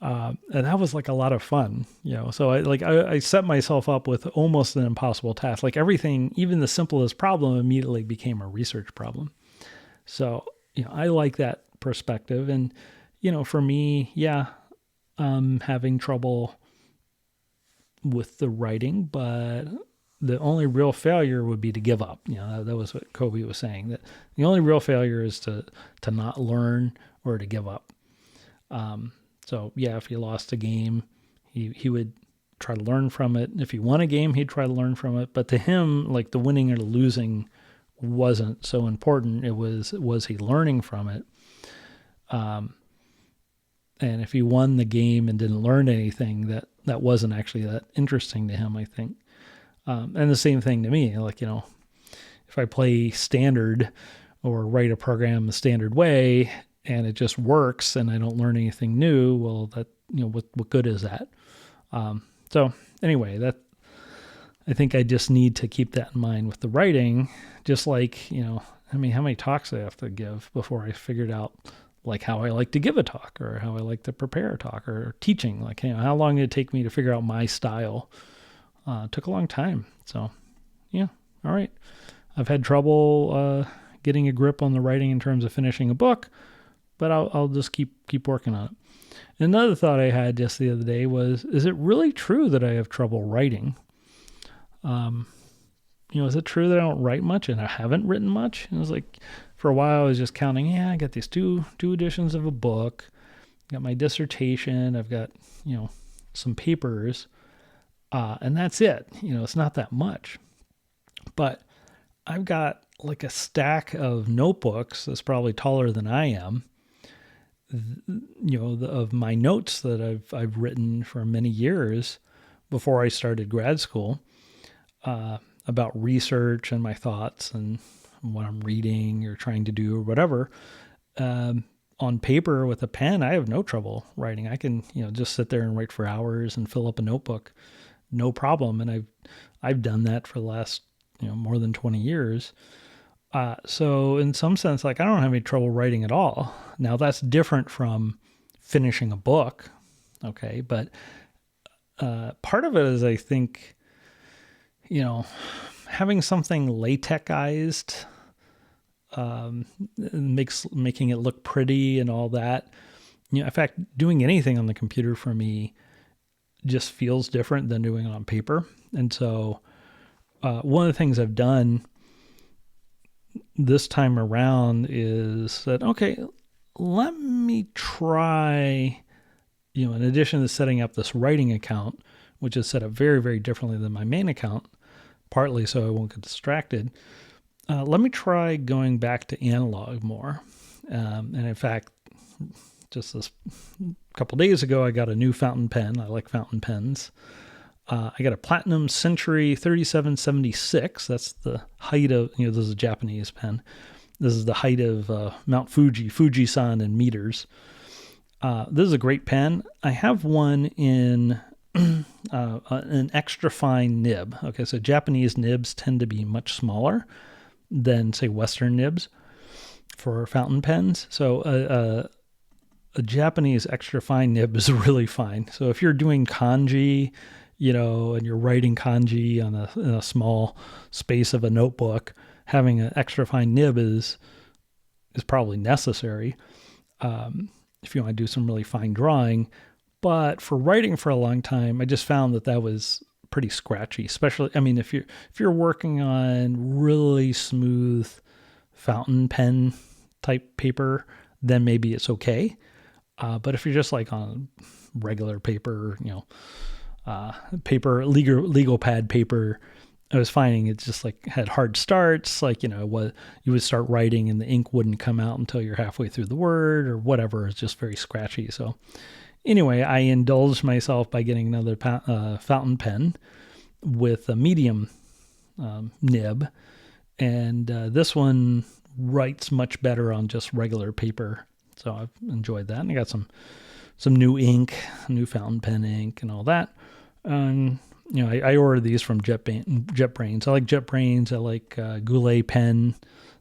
And that was a lot of fun, so I set myself up with almost an impossible task. Everything, even the simplest problem, immediately became a research problem. So, I like that perspective. And, for me, having trouble with the writing, but the only real failure would be to give up. That was what Kobe was saying, that the only real failure is to not learn or to give up. So if he lost a game, he would try to learn from it. If he won a game, he'd try to learn from it. But to him, the winning or the losing wasn't so important. It was he learning from it? And if he won the game and didn't learn anything, that wasn't actually that interesting to him, I think. And the same thing to me, if I play standard or write a program the standard way and it just works and I don't learn anything new, well, that, what good is that? So anyway, I think I just need to keep that in mind with the writing, just how many talks I have to give before I figured out how I like to give a talk, or how I like to prepare a talk, or teaching, how long did it take me to figure out my style? It took a long time. So all right. I've had trouble getting a grip on the writing in terms of finishing a book, but I'll just keep working on it. Another thought I had just the other day was, is it really true that I have trouble writing? Is it true that I don't write much and I haven't written much? And it was for a while I was just counting, I got these two editions of a book, got my dissertation, I've got, some papers, and that's it. It's not that much. But I've got a stack of notebooks that's probably taller than I am, of my notes that I've written for many years before I started grad school, about research and my thoughts and what I'm reading or trying to do or whatever. On paper with a pen, I have no trouble writing. I can, just sit there and write for hours and fill up a notebook, no problem. And I've done that for the last, more than 20 years. So in some sense, I don't have any trouble writing at all. Now that's different from finishing a book. Okay. But, part of it is, I think, you know, having something latexized making it look pretty and all that. You know, in fact, doing anything on the computer for me just feels different than doing it on paper. And so one of the things I've done this time around is that, okay, let me try, you know, in addition to setting up this writing account, which is set up very, very differently than my main account, partly so I won't get distracted, let me try going back to analog more. And in fact, just this couple days ago, I got a new fountain pen. I like fountain pens. I got a Platinum Century 3776. That's the height of, you know, this is a Japanese pen. This is the height of Mount Fuji-san in meters. This is a great pen. I have one in an extra fine nib. Okay, so Japanese nibs tend to be much smaller than, say, Western nibs for fountain pens. So a Japanese extra fine nib is really fine. So if you're doing kanji, you know, and you're writing kanji in a small space of a notebook, having an extra fine nib is probably necessary if you want to do some really fine drawing. But for writing for a long time, I just found that was pretty scratchy. Especially, I mean, if you're working on really smooth fountain pen type paper, then maybe it's okay. But if you're just like on regular paper, you know, paper, legal pad paper, I was finding it just like had hard starts. Like, you know, what you would start writing and the ink wouldn't come out until you're halfway through the word or whatever. It's just very scratchy. So anyway, I indulged myself by getting another fountain pen with a medium nib. And this one writes much better on just regular paper. So I've enjoyed that. And I got some new ink, new fountain pen ink and all that. And, you know, I ordered these from JetBrains. I like JetBrains. I like Goulet pen.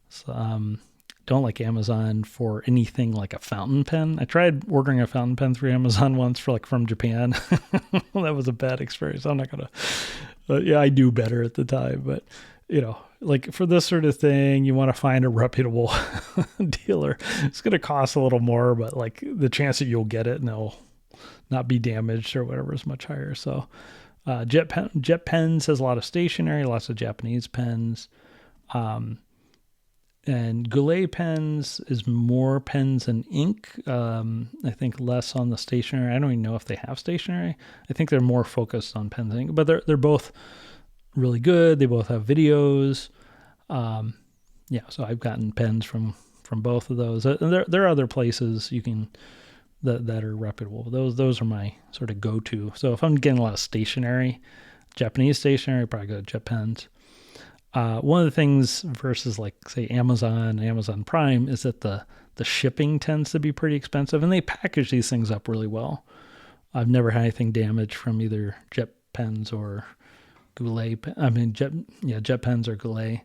So, don't like Amazon for anything like a fountain pen. I tried ordering a fountain pen through Amazon once from Japan. That was a bad experience. I'm not going to, yeah, I do better at the time, but you know, like for this sort of thing, you want to find a reputable dealer. It's going to cost a little more, but like the chance that you'll get it and they'll not be damaged or whatever is much higher. So, Jet Pens has a lot of stationery, lots of Japanese pens. And Goulet pens is more pens and ink. I think less on the stationery. I don't even know if they have stationery. I think they're more focused on pens and ink, but they're both really good. They both have videos. Yeah, so I've gotten pens from both of those. There are other places you can that are reputable. Those are my sort of go-to. So if I'm getting a lot of stationery, Japanese stationery, probably go to Jet Pens. One of the things versus like say Amazon Prime is that the shipping tends to be pretty expensive, and they package these things up really well. I've never had anything damaged from either Jet Pens or Goulet. Jet Pens or Goulet.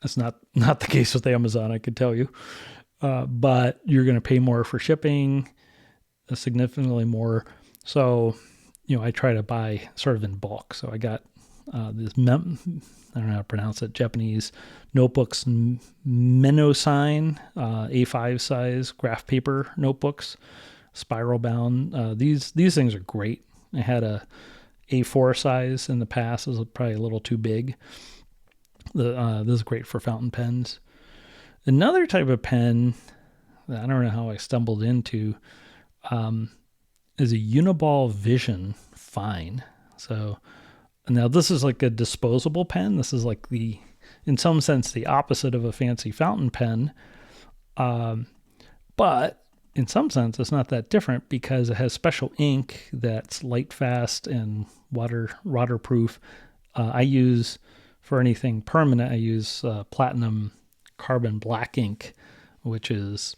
That's not the case with Amazon, I could tell you. But you're going to pay more for shipping, significantly more. So, you know, I try to buy sort of in bulk. So I got this, I don't know how to pronounce it, Japanese notebooks, Menosine, A5 size graph paper notebooks, spiral bound. These things are great. I had a A4 size in the past. It was probably a little too big. This is great for fountain pens. Another type of pen that I don't know how I stumbled into is a Uniball Vision Fine. So now this is like a disposable pen. This is like in some sense, the opposite of a fancy fountain pen. But in some sense, it's not that different because it has special ink that's light fast and waterproof. I use, for anything permanent, I use platinum carbon black ink, which is,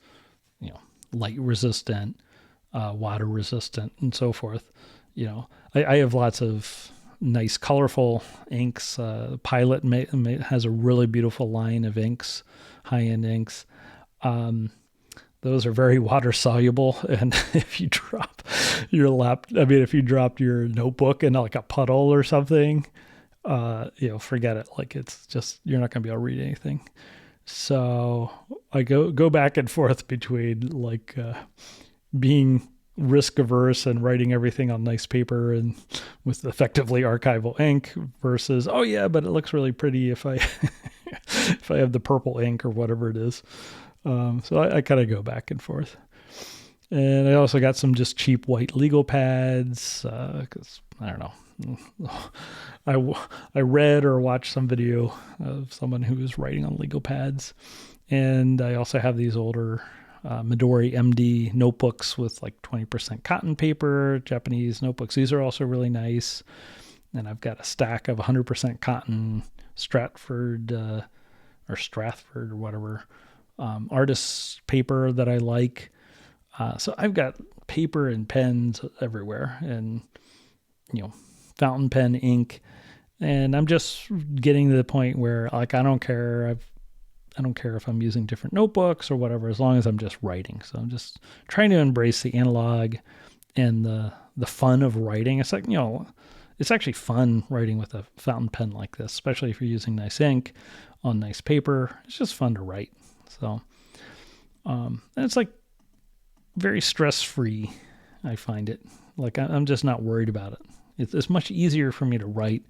you know, light resistant, water resistant, and so forth. You know, I have lots of nice colorful inks. Pilot has a really beautiful line of inks, high-end inks. Those are very water soluble, and if you drop your lap. I mean, if you dropped your notebook in like a puddle or something, forget it. Like it's just, you're not going to be able to read anything. So I go back and forth between like being risk averse and writing everything on nice paper and with effectively archival ink versus, oh yeah, but it looks really pretty if I if I have the purple ink or whatever it is. So I kind of go back and forth. And I also got some just cheap white legal pads because I don't know. I read or watched some video of someone who was writing on legal pads. And I also have these older Midori MD notebooks with like 20% cotton paper, Japanese notebooks. These are also really nice. And I've got a stack of 100% cotton Stratford or whatever artist's paper that I like. So I've got paper and pens everywhere and, fountain pen ink. And I'm just getting to the point where like, I don't care. I don't care if I'm using different notebooks or whatever, as long as I'm just writing. So I'm just trying to embrace the analog and the fun of writing. It's like, it's actually fun writing with a fountain pen like this, especially if you're using nice ink on nice paper. It's just fun to write. So, and it's like very stress-free. I find it like I'm just not worried about it. It's much easier for me to write,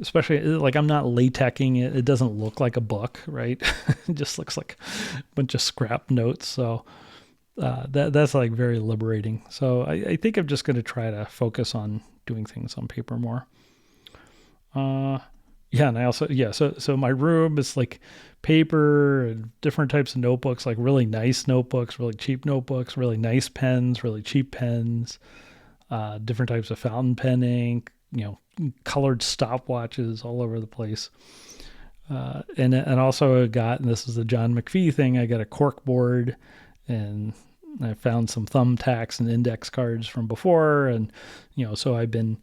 especially like I'm not latexing it. It doesn't look like a book, right? It just looks like a bunch of scrap notes. So that's like very liberating. So I think I'm just going to try to focus on doing things on paper more. And I also, so my room is like paper and different types of notebooks, like really nice notebooks, really cheap notebooks, really nice pens, really cheap pens, different types of fountain pen ink, colored stopwatches all over the place. And also I got, and this is the John McPhee thing, I got a cork board and I found some thumbtacks and index cards from before. And, so I've been,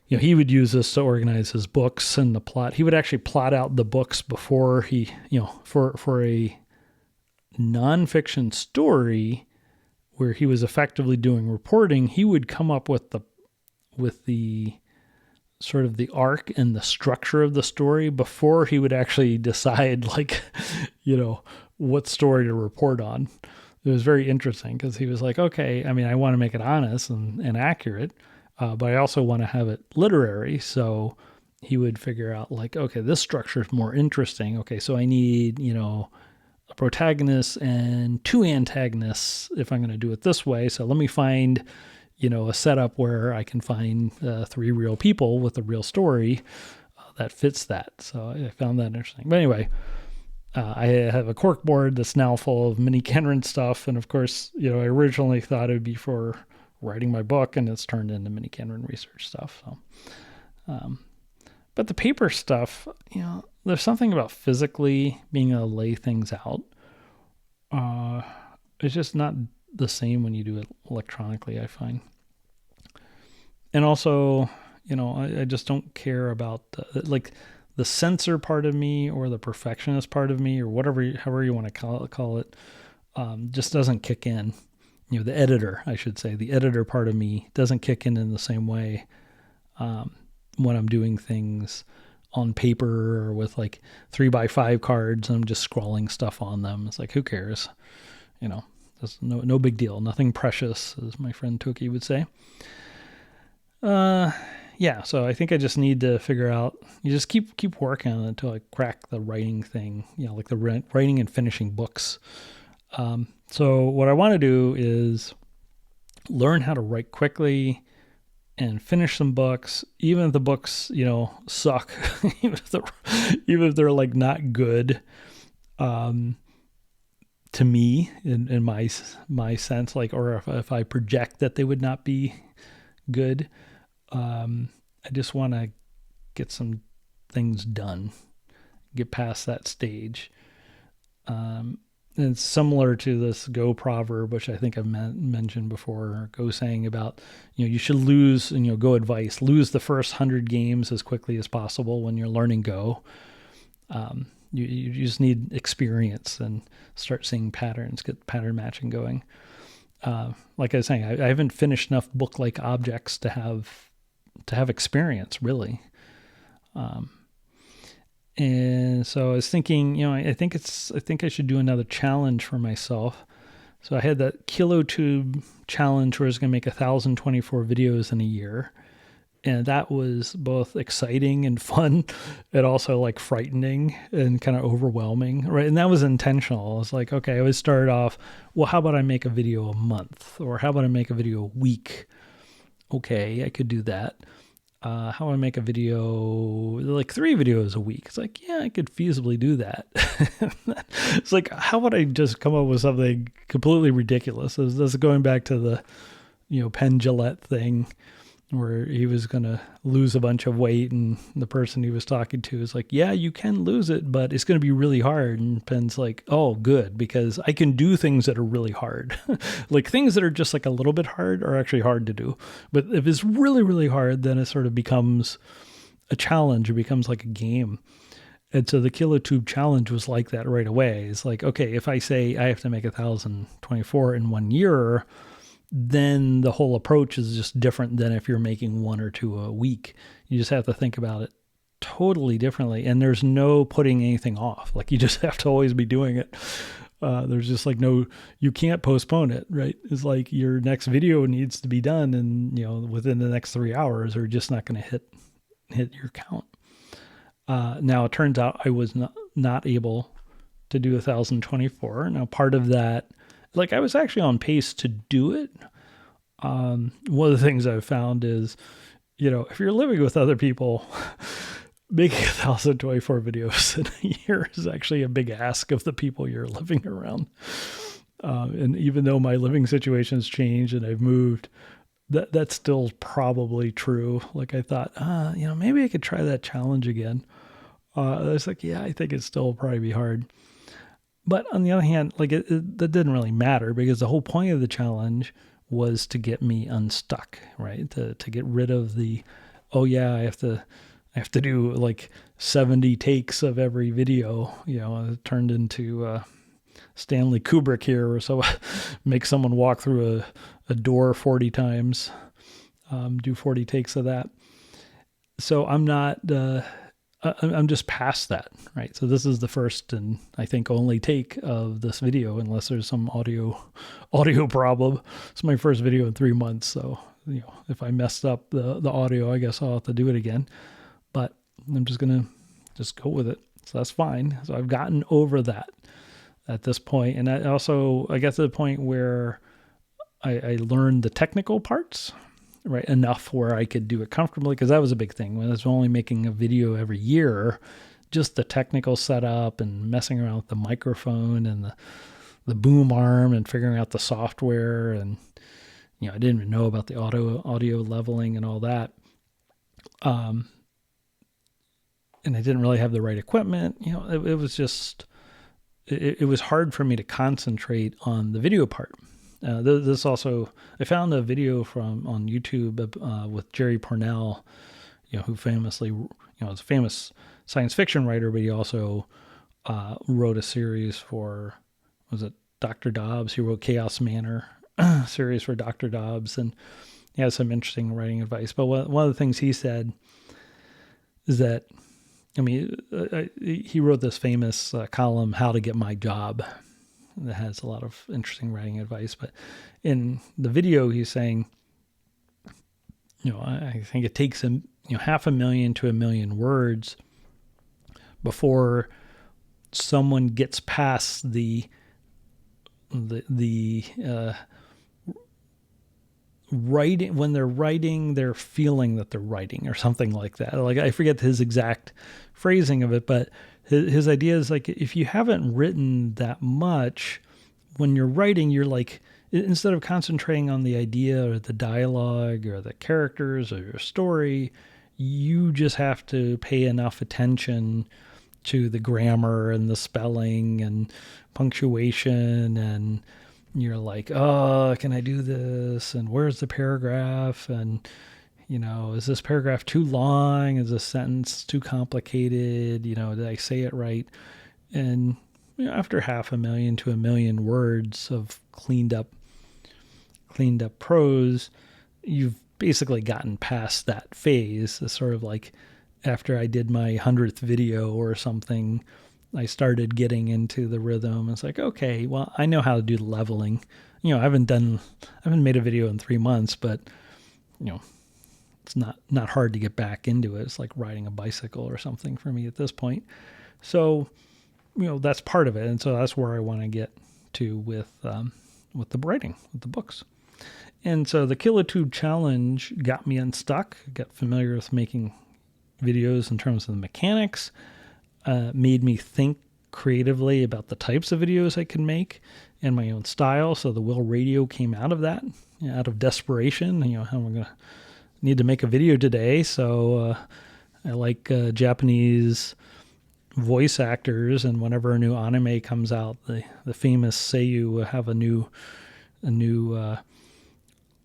he would use this to organize his books and the plot. He would actually plot out the books before he, for a nonfiction story where he was effectively doing reporting, he would come up with the sort of the arc and the structure of the story before he would actually decide like, what story to report on. It was very interesting because he was like, okay, I mean, I want to make it honest and accurate, but I also want to have it literary. So he would figure out like, okay, this structure is more interesting. Okay, so I need, a protagonist and two antagonists if I'm going to do it this way. So let me find, a setup where I can find three real people with a real story that fits that. So I found that interesting. But anyway, I have a cork board that's now full of mini Kenran stuff. And of course, I originally thought it would be for writing my book, and it's turned into mini Kenran research stuff. So, but the paper stuff, there's something about physically being able to lay things out. It's just not the same when you do it electronically, I find. And also, I just don't care about the censor part of me or the perfectionist part of me or however you want to call it, just doesn't kick in. The editor, I should say, the editor part of me doesn't kick in the same way when I'm doing things on paper or with like 3x5 cards and I'm just scrawling stuff on them. It's like, who cares? There's no big deal. Nothing precious, as my friend Toki would say. So I think I just need to figure out, you just keep working on it until I crack the writing thing, like the writing and finishing books. So what I want to do is learn how to write quickly and finish some books, even if the books, suck, even if they're like not good, to me in my sense, like, or if I project that they would not be good. I just want to get some things done, get past that stage. And it's similar to this Go proverb, which I think I've mentioned before, Go saying about, you should lose, and Go advice, lose the first 100 games as quickly as possible when you're learning Go. You just need experience and start seeing patterns, get pattern matching going. like I was saying, I haven't finished enough book-like objects to have experience really. And so I was thinking, I think I should do another challenge for myself. So I had that KiloTube challenge where I was going to make 1,024 videos in a year. And that was both exciting and fun and also like frightening and kind of overwhelming, right? And that was intentional. I was like, okay, I would start off, well, how about I make a video a month? Or how about I make a video a week? Okay, I could do that. How do I make a video, like 3 videos a week? It's like, yeah, I could feasibly do that. It's like, how would I just come up with something completely ridiculous? This is going back to the, Penn Jillette thing where he was going to lose a bunch of weight, and the person he was talking to is like, yeah, you can lose it, but it's going to be really hard. And Penn's like, oh, good, because I can do things that are really hard. Like things that are just like a little bit hard are actually hard to do. But if it's really, really hard, then it sort of becomes a challenge. It becomes like a game. And so the KiloTube challenge was like that right away. It's like, okay, if I say I have to make 1,024 in 1 year, then the whole approach is just different than if you're making 1 or 2 a week. You just have to think about it totally differently. And there's no putting anything off. Like you just have to always be doing it. There's just like you can't postpone it, right? It's like your next video needs to be done and, within the next 3 hours or just not going to hit your count. Now it turns out I was not able to do 1,024. Now part of that, like I was actually on pace to do it. One of the things I've found is, if you're living with other people, making 1,024 videos in a year is actually a big ask of the people you're living around. And even though my living situation's changed and I've moved, that's still probably true. Like I thought, maybe I could try that challenge again. I was like, yeah, I think it'd still probably be hard. But on the other hand, like that didn't really matter because the whole point of the challenge was to get me unstuck, right? To get rid of the, oh yeah, I have to do like 70 takes of every video. It turned into Stanley Kubrick here, or so make someone walk through a door 40 times, do 40 takes of that. So I'm not. I'm just past that, right? So this is the first and I think only take of this video, unless there's some audio problem. It's my first video in 3 months, so if I messed up the audio, I guess I'll have to do it again. But I'm just gonna go with it, so that's fine. So I've gotten over that at this point, and I got to the point where I learned the technical parts. Right, enough where I could do it comfortably, because that was a big thing. When I was only making a video every year, just the technical setup and messing around with the microphone and the boom arm and figuring out the software, and I didn't even know about the audio leveling and all that. And I didn't really have the right equipment. It was just it was hard for me to concentrate on the video part. This also, I found a video on YouTube with Jerry Pournelle, who famously, is a famous science fiction writer, but he also wrote a series for, was it Dr. Dobbs? He wrote Chaos Manor series for Dr. Dobbs, and he has some interesting writing advice. But one of the things he said is that, he wrote this famous column, How to Get My Job, that has a lot of interesting writing advice. But in the video, he's saying, I think it takes him, 500,000 to 1 million words before someone gets past the writing. When they're writing, they're feeling that they're writing or something like that. Like I forget his exact phrasing of it, but his idea is like, if you haven't written that much, when you're writing, you're like, instead of concentrating on the idea or the dialogue or the characters or your story, you just have to pay enough attention to the grammar and the spelling and punctuation, and you're like, oh, can I do this? And where's the paragraph? And is this paragraph too long? Is this sentence too complicated? Did I say it right? And after 500,000 to 1 million words of cleaned up cleaned up prose, you've basically gotten past that phase. It's sort of like after I did my 100th video or something, I started getting into the rhythm. It's like, okay, well, I know how to do the leveling. I haven't made a video in 3 months, but it's not hard to get back into it. It's like riding a bicycle or something for me at this point. So, that's part of it. And so that's where I want to get to with the writing, with the books. And so the Kilotube challenge got me unstuck, got familiar with making videos in terms of the mechanics, made me think creatively about the types of videos I could make and my own style. So the Will Radio came out of that, out of desperation. How am I going to need to make a video today? So I like Japanese voice actors, and whenever a new anime comes out, the famous seiyuu have a new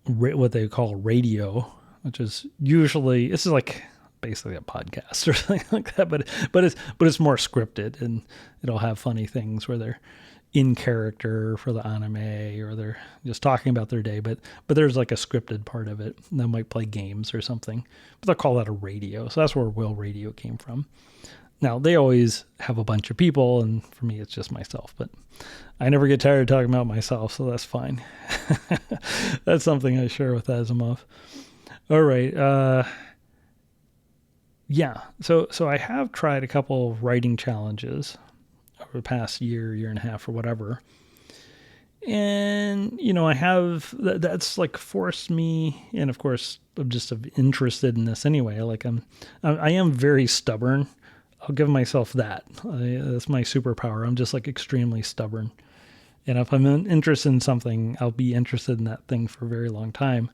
what they call radio, which is usually, this is like basically a podcast or something like that, but it's more scripted, and it'll have funny things where they're in character for the anime, or they're just talking about their day, but there's like a scripted part of it. They might play games or something, but they'll call that a radio. So that's where Will Radio came from. Now, they always have a bunch of people, and for me, it's just myself. But I never get tired of talking about myself, so that's fine. That's something I share with Asimov. All right. Yeah. So I have tried a couple of writing challenges over the past year and a half or whatever. And, I have, that's like forced me, and of course, I'm just interested in this anyway. Like I am very stubborn. I'll give myself that. That's my superpower. I'm just like extremely stubborn. And if I'm interested in something, I'll be interested in that thing for a very long time.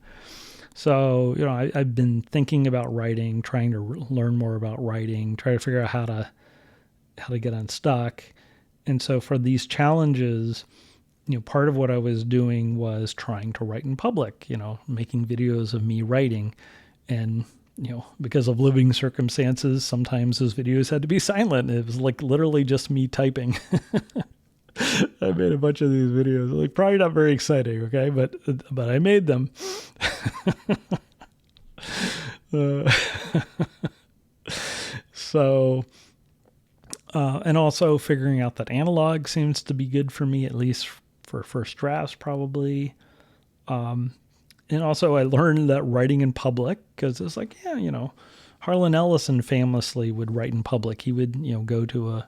So, I've been thinking about writing, trying to learn more about writing, try to figure out how to get unstuck. And so for these challenges, part of what I was doing was trying to write in public, making videos of me writing. And because of living circumstances, sometimes those videos had to be silent. It was like literally just me typing. I made a bunch of these videos, like probably not very exciting. Okay. But I made them. So, and also figuring out that analog seems to be good for me, at least for first drafts, probably. And also I learned that writing in public, because it's like, Harlan Ellison famously would write in public. He would, go to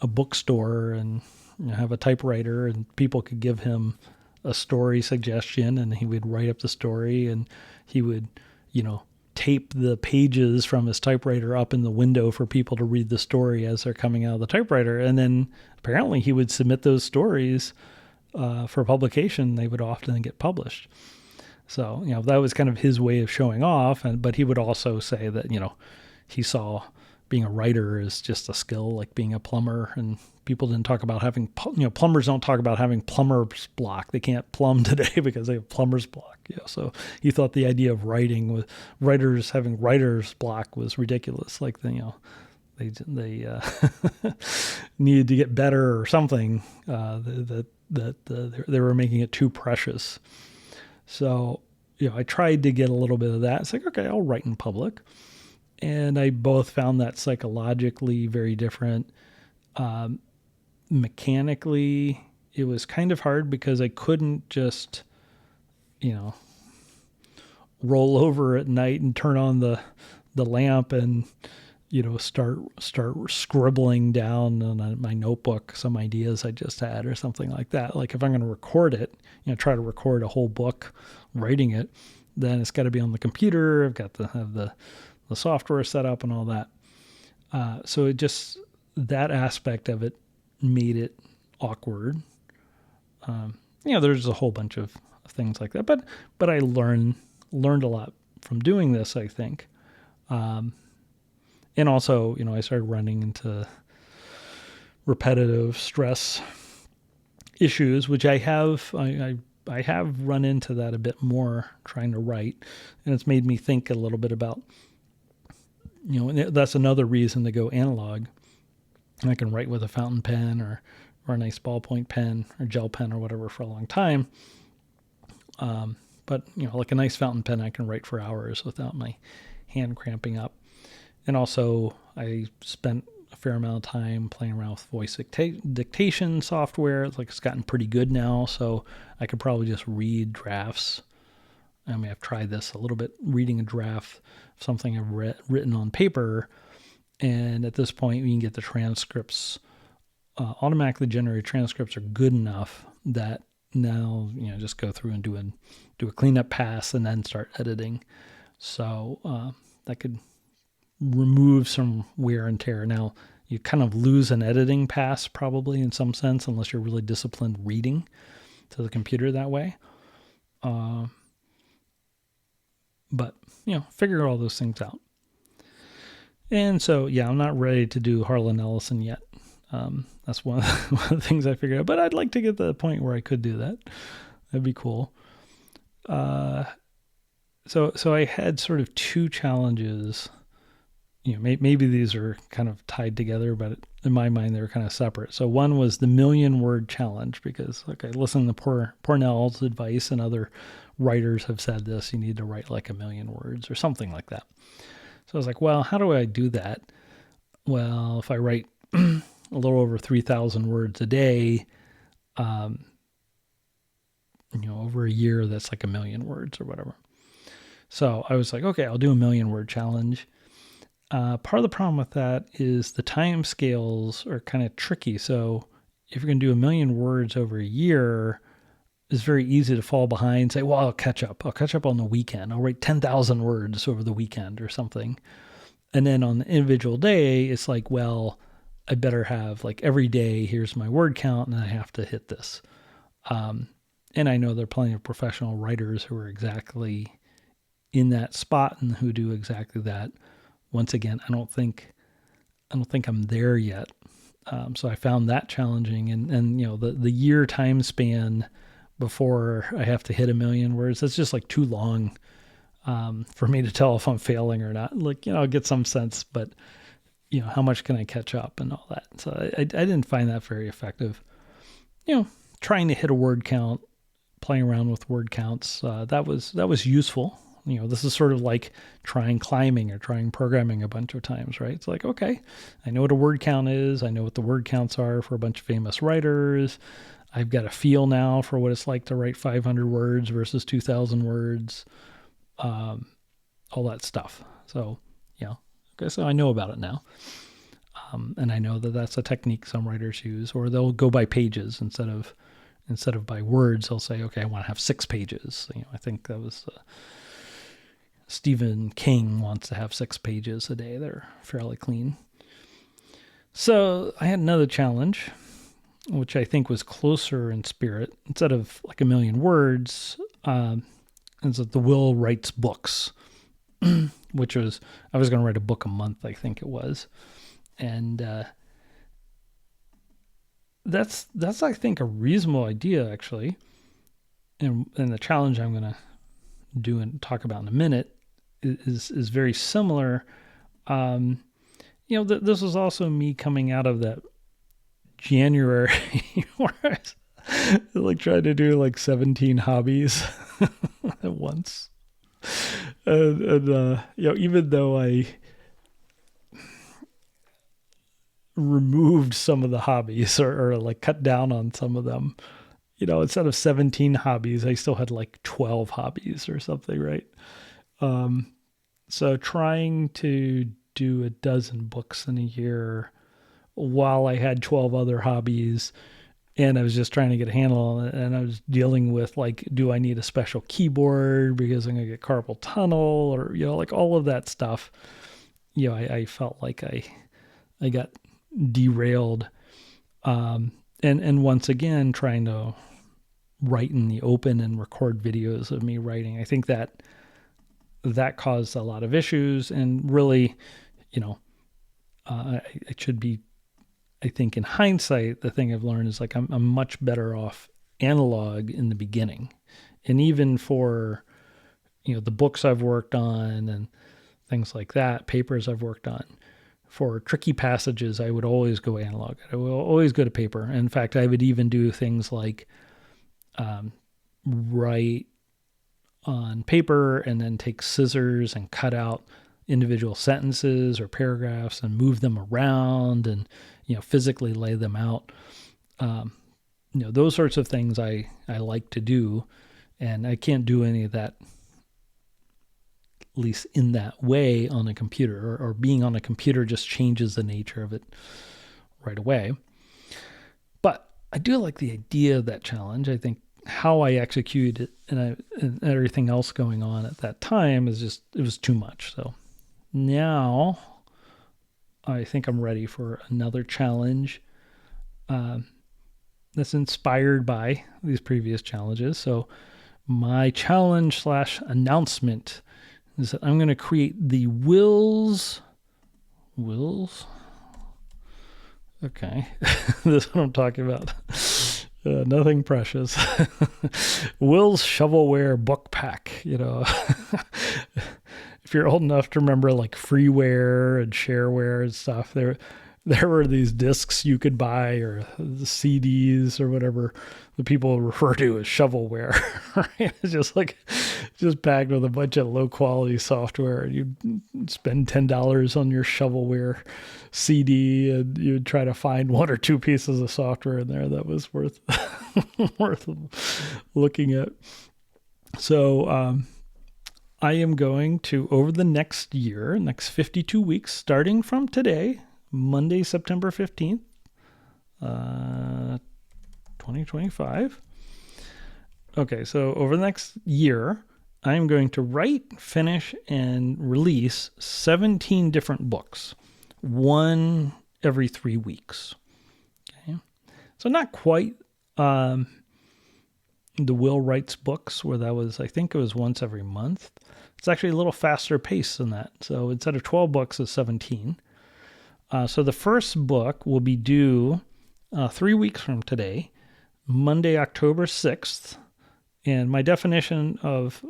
a bookstore and have a typewriter, and people could give him a story suggestion, and he would write up the story, and he would, tape the pages from his typewriter up in the window for people to read the story as they're coming out of the typewriter. And then apparently he would submit those stories for publication. They would often get published. So, that was kind of his way of showing off. But he would also say that, he saw being a writer as just a skill, like being a plumber. And people didn't talk about having, plumbers don't talk about having plumber's block. They can't plumb today because they have plumber's block. So he thought the idea of writing with writers having writer's block was ridiculous. Like, they needed to get better or something, that they were making it too precious. So, I tried to get a little bit of that. It's like, okay, I'll write in public. And I both found that psychologically very different. Mechanically, it was kind of hard because I couldn't just, roll over at night and turn on the lamp and, start scribbling down on my notebook some ideas I just had or something like that. Like if I'm going to record it, try to record a whole book, writing it, then it's got to be on the computer. I've got to have the software set up and all that. So it just, that aspect of it made it awkward. There's a whole bunch of things like that, but I learned a lot from doing this, I think. And also, I started running into repetitive stress issues, which I have run into that a bit more trying to write. And it's made me think a little bit about, that's another reason to go analog. I can write with a fountain pen or a nice ballpoint pen or gel pen or whatever for a long time. But, like a nice fountain pen, I can write for hours without my hand cramping up. And also, I spent a fair amount of time playing around with voice dictation software. It's gotten pretty good now, so I could probably just read drafts. I mean, I've tried this a little bit, reading a draft of something I've written on paper. And at this point, we can get the transcripts. Automatically generated transcripts are good enough that now, just go through and do a cleanup pass and then start editing. So that could remove some wear and tear. Now, you kind of lose an editing pass probably in some sense, unless you're really disciplined reading to the computer that way. But, figure all those things out. And so, I'm not ready to do Harlan Ellison yet. That's one of the things I figured out. But I'd like to get to the point where I could do that. That'd be cool. So I had sort of two challenges. Maybe these are kind of tied together, but in my mind, they were kind of separate. So one was the 1,000,000-word challenge, because I listened to Pornell's advice, and other writers have said this. You need to write like 1,000,000 words or something like that. So I was like, well, how do I do that? Well, if I write a little over 3,000 words a day, over a year, that's like 1,000,000 words or whatever. So I was like, okay, I'll do a 1,000,000-word challenge. Part of the problem with that is the time scales are kind of tricky. So if you're going to do 1,000,000 words over a year, it's very easy to fall behind and say, well, I'll catch up. I'll catch up on the weekend. I'll write 10,000 words over the weekend or something. And then on the individual day, it's like, well, I better have every day, here's my word count, and I have to hit this. And I know there are plenty of professional writers who are exactly in that spot and who do exactly that. Once again, I don't think I'm there yet. So I found that challenging, and the year time span before I have to hit 1,000,000 words, that's just too long for me to tell if I'm failing or not. I'll get some sense, but how much can I catch up and all that? So I didn't find that very effective. Trying to hit a word count, playing around with word counts, that was useful. This is sort of like trying climbing or trying programming a bunch of times, right? It's like, okay, I know what a word count is. I know what the word counts are for a bunch of famous writers. I've got a feel now for what it's like to write 500 words versus 2,000 words, all that stuff. So, okay, so I know about it now. And I know that that's a technique some writers use, or they'll go by pages instead of by words. They'll say, okay, I want to have 6 pages. I think that was Stephen King wants to have 6 pages a day. They're fairly clean. So I had another challenge, which I think was closer in spirit. Instead of 1,000,000 words, it's the Will Writes Books, which was, I was going to write a book a month, I think it was. And that's I think a reasonable idea, actually. And the challenge I'm going to do and talk about in a minute is very similar. This was also me coming out of that January where I was trying to do 17 hobbies at once. And even though I removed some of the hobbies or cut down on some of them, instead of 17 hobbies, I still had 12 hobbies or something, right? So trying to do a dozen books in a year while I had 12 other hobbies, and I was just trying to get a handle on it, and I was dealing with do I need a special keyboard because I'm going to get carpal tunnel, or all of that stuff. I felt like I got derailed, and once again trying to write in the open and record videos of me writing. I think that caused a lot of issues, and really, it should be, I think in hindsight, the thing I've learned is I'm much better off analog in the beginning. And even for, the books I've worked on and things like that, papers I've worked on, for tricky passages, I would always go analog. I will always go to paper. In fact, I would even do things like write on paper and then take scissors and cut out individual sentences or paragraphs and move them around and, physically lay them out. Those sorts of things I like to do, and I can't do any of that, at least in that way, on a computer, or being on a computer just changes the nature of it right away. But I do like the idea of that challenge. I think how I execute it and everything else going on at that time it was too much. So now I think I'm ready for another challenge that's inspired by these previous challenges. So my challenge / announcement is that I'm going to create the Wills. Okay, this is what I'm talking about. Nothing precious. Will's shovelware book pack. If you're old enough to remember like freeware and shareware and stuff, there were these discs you could buy, or the CDs or whatever the people refer to as shovelware. Right? It's just packed with a bunch of low quality software. You'd spend $10 on your shovelware CD, and you'd try to find one or two pieces of software in there that was worth looking at. So I am going to, over the next 52 weeks, starting from today, Monday, September 15th, 2025. Okay, so over the next year, I'm going to write, finish, and release 17 different books, one every 3 weeks. Okay, so not quite the Will Writes books, where that was, I think it was once every month. It's actually a little faster pace than that. So instead of 12 books, it's 17. So the first book will be due 3 weeks from today, Monday, October 6th. And my definition of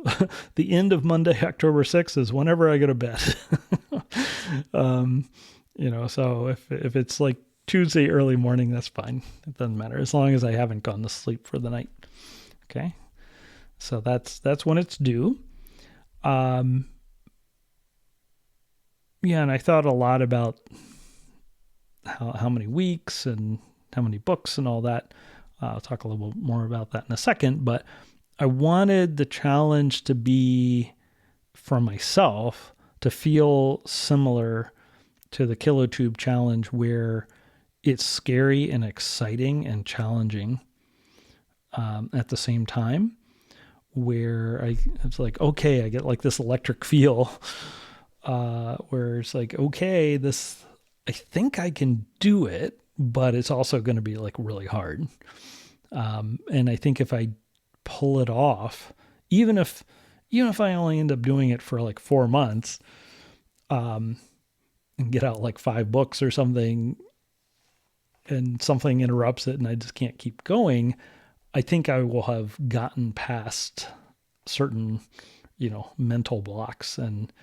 the end of Monday, October 6th is whenever I go to bed. So if it's like Tuesday early morning, that's fine. It doesn't matter, as long as I haven't gone to sleep for the night. Okay. So that's when it's due. And I thought a lot about how many weeks and how many books and all that. I'll talk a little bit more about that in a second, but I wanted the challenge to be, for myself, to feel similar to the KiloTube challenge, where it's scary and exciting and challenging at the same time, where it's like, okay, I get like this electric feel where it's like, okay, I think I can do it, but it's also going to be like really hard. And I think if I pull it off, even if I only end up doing it for like 4 months, and get out like 5 books or something, and something interrupts it and I just can't keep going, I think I will have gotten past certain, mental blocks. And,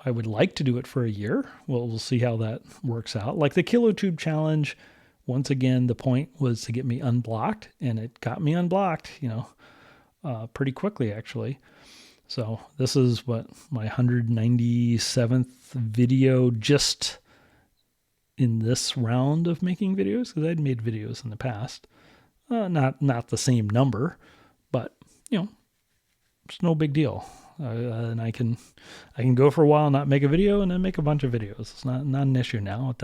I would like to do it for a year. Well, we'll see how that works out. Like the KiloTube challenge, once again, the point was to get me unblocked, and it got me unblocked, pretty quickly, actually. So this is my 197th video just in this round of making videos, because I'd made videos in the past. Not the same number, but, it's no big deal. And I can go for a while, not make a video, and then make a bunch of videos. It's not an issue now. It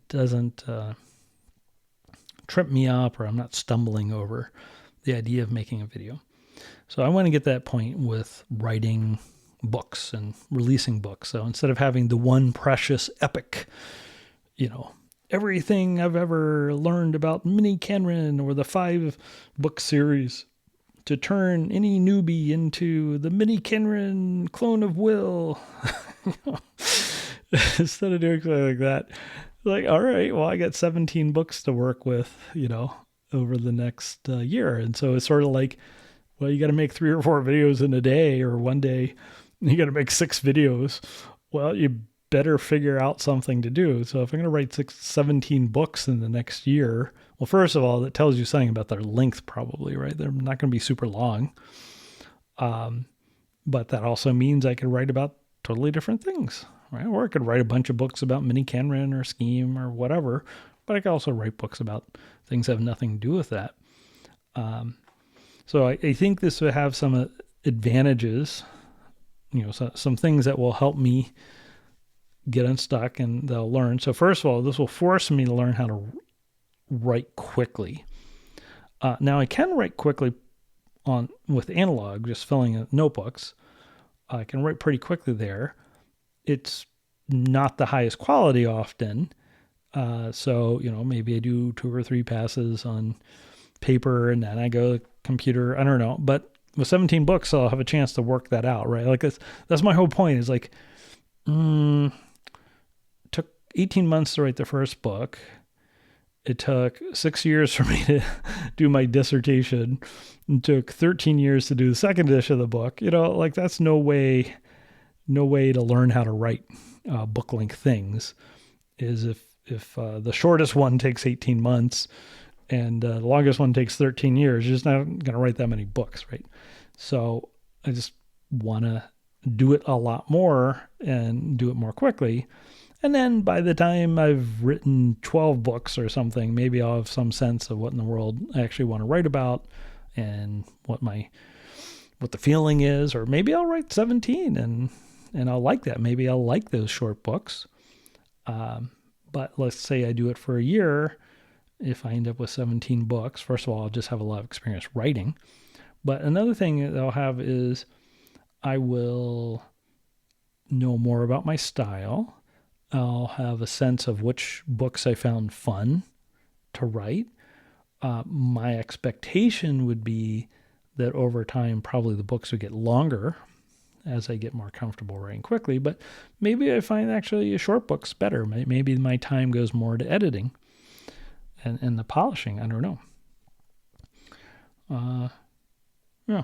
doesn't trip me up, or I'm not stumbling over the idea of making a video. So I want to get that point with writing books and releasing books. So instead of having the one precious epic, everything I've ever learned about Mini Kenrin, or the 5 book series to turn any newbie into the Mini Kenrin clone of Will. Instead of doing something like that, like, all right, well, I got 17 books to work with, over the next year. And so it's sort of like, well, you got to make 3 or 4 videos in a day, or one day you got to make 6 videos. Well, you better figure out something to do. So if I'm going to write 17 books in the next year, Well, first of all, that tells you something about their length probably, right? They're not going to be super long. But that also means I could write about totally different things, right? Or I could write a bunch of books about mini Kenrin or scheme or whatever, but I could also write books about things that have nothing to do with that. So I think this would have some advantages, some things that will help me get unstuck and they'll learn. So first of all, this will force me to learn how to write quickly. Now I can write quickly with analog, just filling in notebooks. I can write pretty quickly there. It's not the highest quality often. So, maybe I do 2 or 3 passes on paper and then I go to the computer. I don't know. But with 17 books, I'll have a chance to work that out, right? Like that's my whole point is like, took 18 months to write the first book. It took 6 years for me to do my dissertation. It took 13 years to do the second edition of the book. Like that's no way to learn how to write book length things is if the shortest one takes 18 months and the longest one takes 13 years, you're just not going to write that many books, right? So I just want to do it a lot more and do it more quickly. And then by the time I've written 12 books or something, maybe I'll have some sense of what in the world I actually want to write about and what the feeling is, or maybe I'll write 17 and I'll like that. Maybe I'll like those short books. But let's say I do it for a year. If I end up with 17 books, first of all, I'll just have a lot of experience writing. But another thing that I'll have is I will know more about my style. I'll have a sense of which books I found fun to write. My expectation would be that over time, probably the books would get longer as I get more comfortable writing quickly. But maybe I find actually short books better. Maybe my time goes more to editing and the polishing. I don't know. Yeah.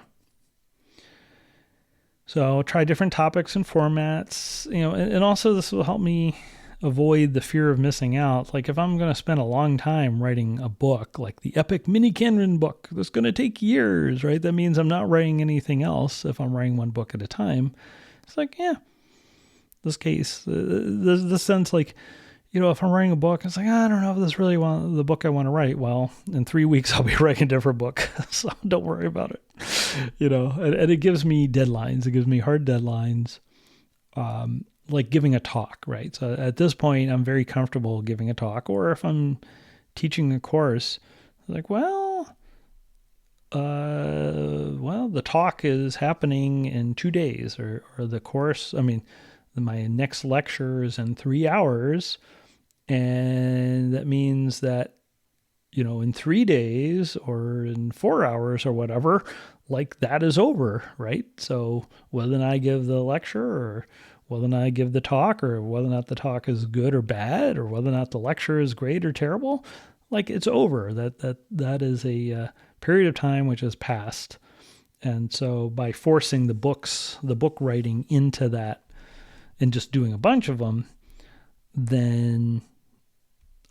So I'll try different topics and formats, and also this will help me avoid the fear of missing out. Like if I'm going to spend a long time writing a book, like the epic mini Kenrin book, that's going to take years, right? That means I'm not writing anything else if I'm writing one book at a time. It's like, this case, the sense like, if I'm writing a book, it's like, I don't know if this really the book I want to write. Well, in 3 weeks, I'll be writing a different book. So don't worry about it. And it gives me deadlines. It gives me hard deadlines, like giving a talk, right? So at this point, I'm very comfortable giving a talk. Or if I'm teaching a course, like, the talk is happening in 2 days or the course. My next lecture is in 3 hours. And that means that, in 3 days or in 4 hours or whatever, like that is over, right? So whether or not I give the lecture or whether or not I give the talk or whether or not the talk is good or bad or whether or not the lecture is great or terrible, like it's over. That is a period of time which has passed. And so by forcing the book writing into that and just doing a bunch of them, then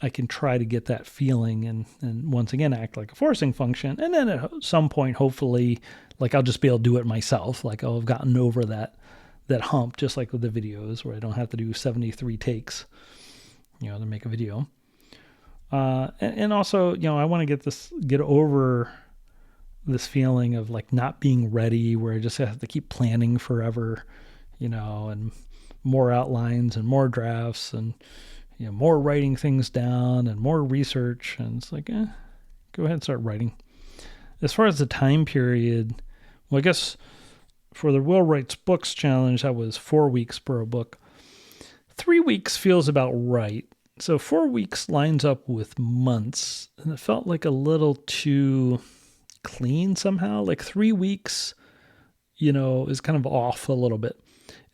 I can try to get that feeling and once again act like a forcing function. And then at some point, hopefully, like I'll just be able to do it myself. Like I'll have gotten over that hump, just like with the videos where I don't have to do 73 takes, to make a video. And also, I want to get over this feeling of like not being ready where I just have to keep planning forever, and more outlines and more drafts and, more writing things down and more research. And it's like, go ahead and start writing. As far as the time period, well, I guess for the Will Writes Books challenge, that was 4 weeks per book. 3 weeks feels about right. So 4 weeks lines up with months. And it felt like a little too clean somehow. Like 3 weeks, is kind of off a little bit.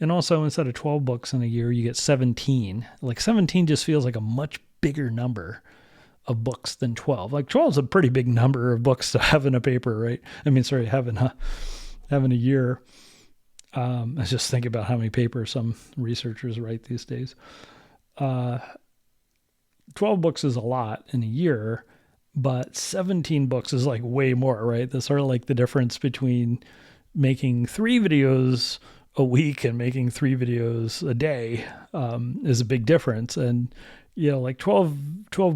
And also, instead of 12 books in a year, you get 17. Like 17 just feels like a much bigger number of books than 12. Like 12 is a pretty big number of books to have in a paper, right? Having a year. I was just thinking about how many papers some researchers write these days. 12 books is a lot in a year, But 17 books is like way more, right? That's sort of like the difference between making 3 videos a week and making 3 videos a day is a big difference. And, like 12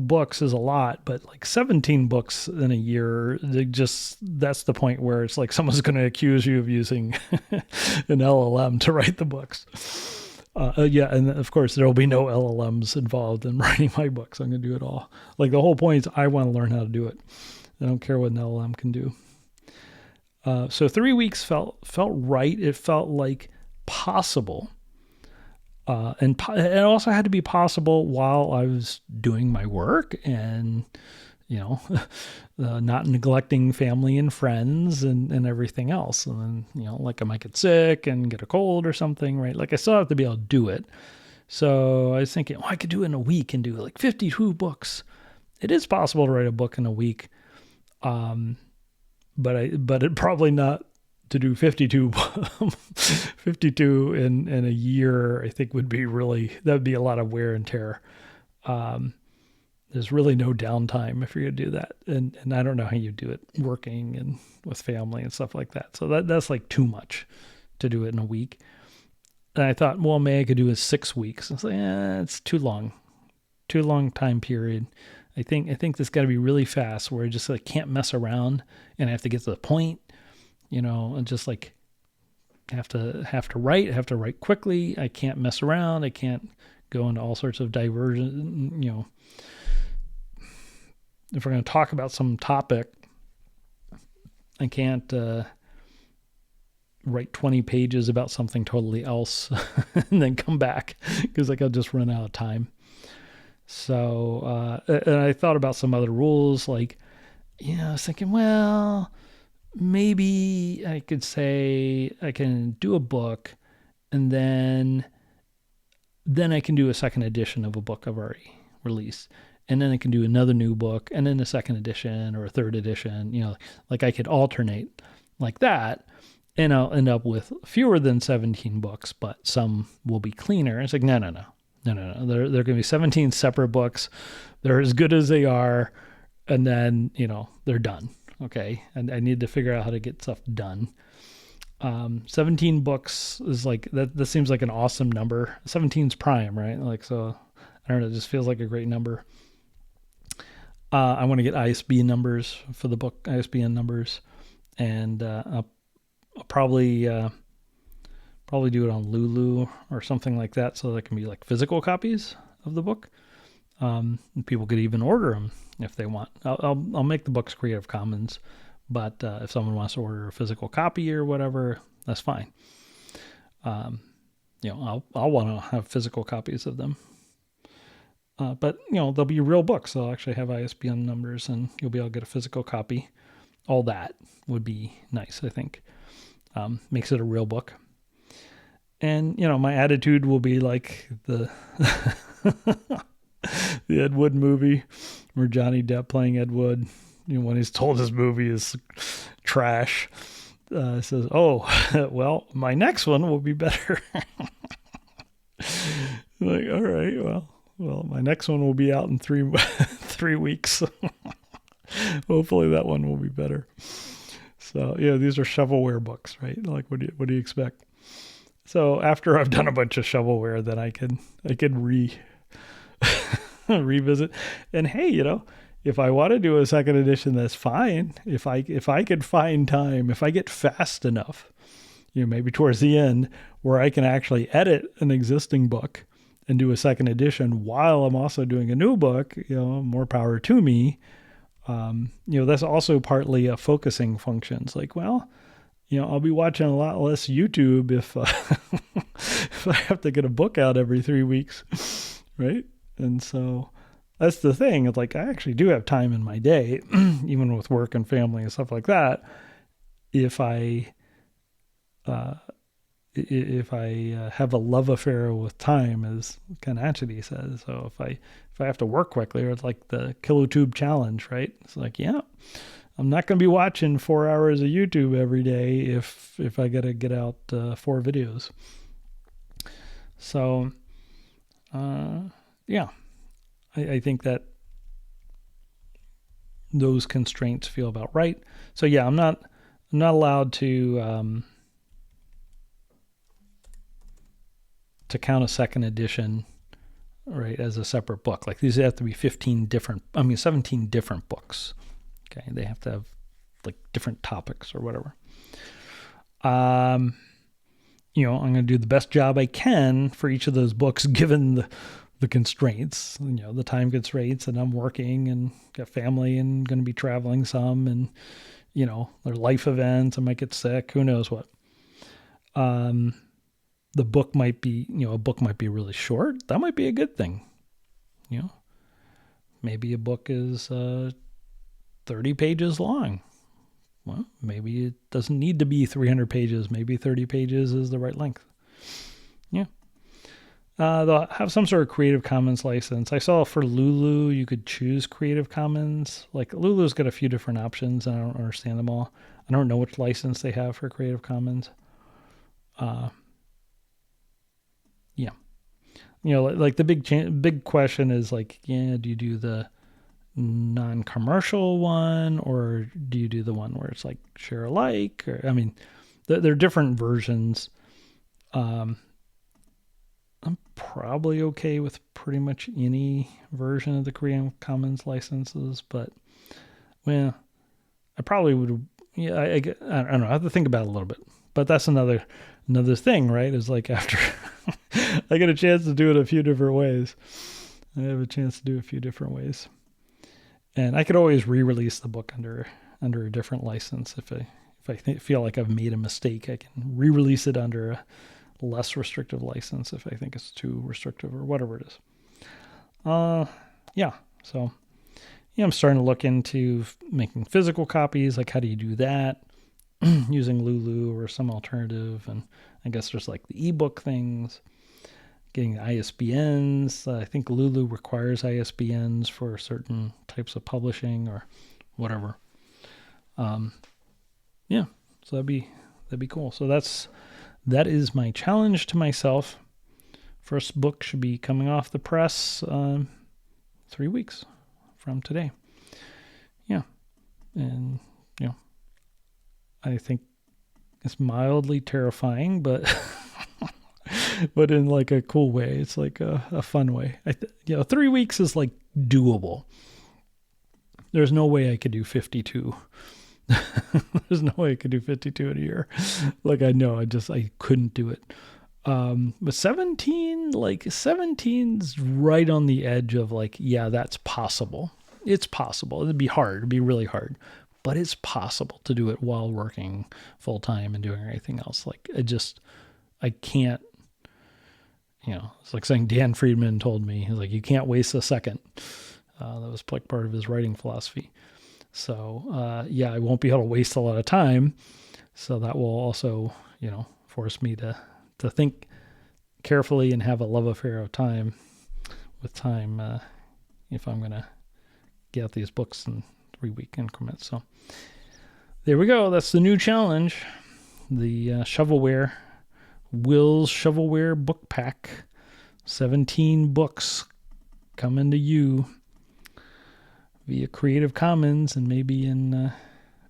books is a lot, but like 17 books in a year, that's the point where it's like someone's going to accuse you of using an LLM to write the books. Yeah, and of course there will be no LLMs involved in writing my books. I'm going to do it all. Like the whole point is I want to learn how to do it. I don't care what an LLM can do. So 3 weeks felt right. It felt like possible. And it also had to be possible while I was doing my work and, not neglecting family and friends and everything else. And then, like I might get sick and get a cold or something, right? Like I still have to be able to do it. So I was thinking, I could do it in a week and do like 52 books. It is possible to write a book in a week. But it probably not to do 52 in a year. I think that would be a lot of wear and tear. There's really no downtime if you're going to do that. And I don't know how you do it working and with family and stuff like that. So that's like too much to do it in a week. And I thought, well, maybe I could do it 6 weeks. I was like, it's too long time period. I think this got to be really fast where I just like can't mess around and I have to get to the point, and just like have to write quickly. I can't mess around. I can't go into all sorts of diversion, if we're going to talk about some topic, I can't write 20 pages about something totally else and then come back because like I'll just run out of time. So, and I thought about some other rules, like, I was thinking, well, maybe I could say I can do a book and then I can do a second edition of a book I've already released. And then I can do another new book and then a second edition or a third edition, like I could alternate like that. And I'll end up with fewer than 17 books, but some will be cleaner. It's like, no. They're going to be 17 separate books. They're as good as they are. And then, they're done. Okay. And I need to figure out how to get stuff done. 17 books is like, that seems like an awesome number. 17's prime, right? Like, so I don't know. It just feels like a great number. I want to get ISBN numbers for the book, ISBN numbers. And, I'll probably do it on Lulu or something like that, so there can be like physical copies of the book. And people could even order them if they want. I'll make the books Creative Commons, but if someone wants to order a physical copy or whatever, that's fine. I'll want to have physical copies of them. But they'll be real books. They'll actually have ISBN numbers, and you'll be able to get a physical copy. All that would be nice, I think. Makes it a real book. And, my attitude will be like the the Ed Wood movie where Johnny Depp playing Ed Wood, when he's told his movie is trash, says, oh, well, my next one will be better. Like, all right, well, my next one will be out in 3 weeks. Hopefully that one will be better. So, these are shovelware books, right? Like, what do you expect? So after I've done a bunch of shovelware, then I could revisit. And hey, if I want to do a second edition, that's fine. If I could find time, if I get fast enough, maybe towards the end where I can actually edit an existing book and do a second edition while I'm also doing a new book, more power to me. That's also partly a focusing function. It's like, well, I'll be watching a lot less YouTube if I have to get a book out every 3 weeks, right? And so that's the thing. It's like I actually do have time in my day, even with work and family and stuff like that. If I have a love affair with time, as kind of Atchity says. So if I have to work quickly, or it's like the kilotube challenge, right? It's like, I'm not going to be watching 4 hours of YouTube every day if I got to get out 4 videos. So, I think that those constraints feel about right. So yeah, I'm not allowed to count a second edition, right, as a separate book. Like these have to be 17 different books. Okay, they have to have like different topics or whatever. I'm going to do the best job I can for each of those books, given the constraints, the time constraints, and I'm working and got family and going to be traveling some, and their life events. I might get sick. Who knows what? The book might be, a book might be really short. That might be a good thing. Maybe a book is 30 pages long. Well, maybe it doesn't need to be 300 pages. Maybe 30 pages is the right length. Yeah. They'll have some sort of Creative Commons license. I saw for Lulu, you could choose Creative Commons. Like Lulu's got a few different options, and I don't understand them all. I don't know which license they have for Creative Commons. Yeah. Like the big question is like, do you do the non-commercial one, or do you do the one where it's like share alike? Or there are different versions. I'm probably okay with pretty much any version of the Creative Commons licenses, but I probably would. Yeah, I don't know. I have to think about it a little bit, but that's another thing, right? Is like after I get a chance to do it a few different ways. I have a chance to do a few different ways. And I could always re-release the book under a different license if I feel like I've made a mistake. I can re-release it under a less restrictive license if I think it's too restrictive or whatever it is. Yeah. So I'm starting to look into making physical copies. Like, how do you do that using Lulu or some alternative? And I guess there's like the ebook things. Getting ISBNs. I think Lulu requires ISBNs for certain types of publishing or whatever. Yeah, so that'd be cool. So that is my challenge to myself. First book should be coming off the press 3 weeks from today. Yeah, and I think it's mildly terrifying, but. But in like a cool way. It's like a fun way. 3 weeks is like doable. There's no way I could do 52. There's no way I could do 52 in a year. Like I know, I couldn't do it. But 17, like 17's right on the edge of like, yeah, that's possible. It's possible. It'd be hard. It'd be really hard. But it's possible to do it while working full time and doing anything else. Like I can't. It's like saying Dan Friedman told me, he's like, you can't waste a second. That was like part of his writing philosophy. So, I won't be able to waste a lot of time. So that will also, force me to think carefully and have a love affair of time with time if I'm going to get out these books in 3 week increments. So there we go. That's the new challenge. The shovelware. Will's Shovelware Book Pack. 17 books coming to you via Creative Commons and maybe in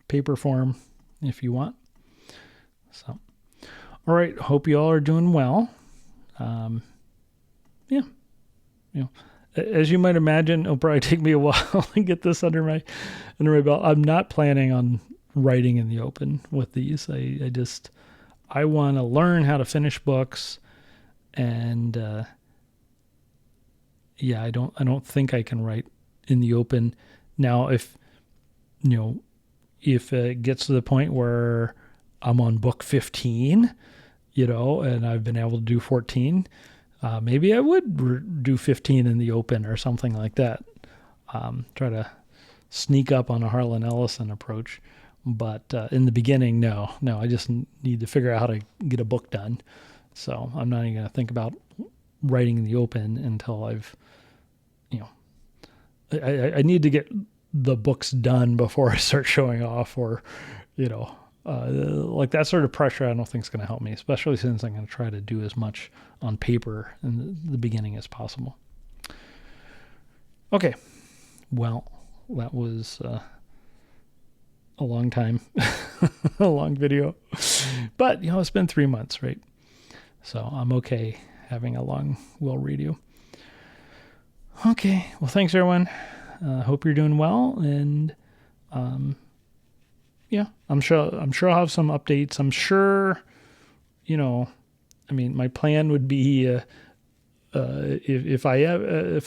paper form if you want. So, all right. Hope you all are doing well. As you might imagine, it'll probably take me a while to get this under my belt. I'm not planning on writing in the open with these. I want to learn how to finish books, and I don't think I can write in the open. Now, if it gets to the point where I'm on book 15, and I've been able to do 14, maybe I would do 15 in the open or something like that. Try to sneak up on a Harlan Ellison approach. But in the beginning, no, I just need to figure out how to get a book done. So I'm not even going to think about writing in the open until I've, I need to get the books done before I start showing off or, like that sort of pressure I don't think is going to help me, especially since I'm going to try to do as much on paper in the beginning as possible. Okay, well, that was a long time, a long video. But, it's been 3 months, right? So I'm okay having a long will redo. Okay. Well, thanks, everyone. Hope you're doing well. And I'm sure I'll have some updates. I'm sure, my plan would be if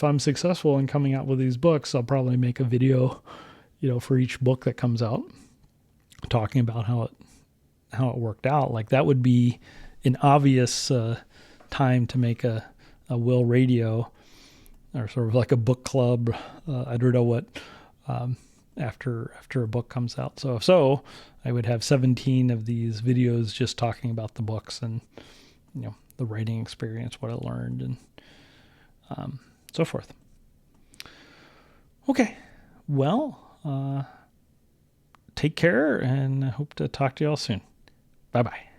I'm successful in coming out with these books, I'll probably make a video, for each book that comes out, talking about how it worked out. Like, that would be an obvious time to make a will radio, or sort of like a book club. I don't know what after a book comes out. So I would have 17 of these videos just talking about the books and the writing experience, what I learned, and so forth. Okay, well, take care, and I hope to talk to you all soon. Bye-bye.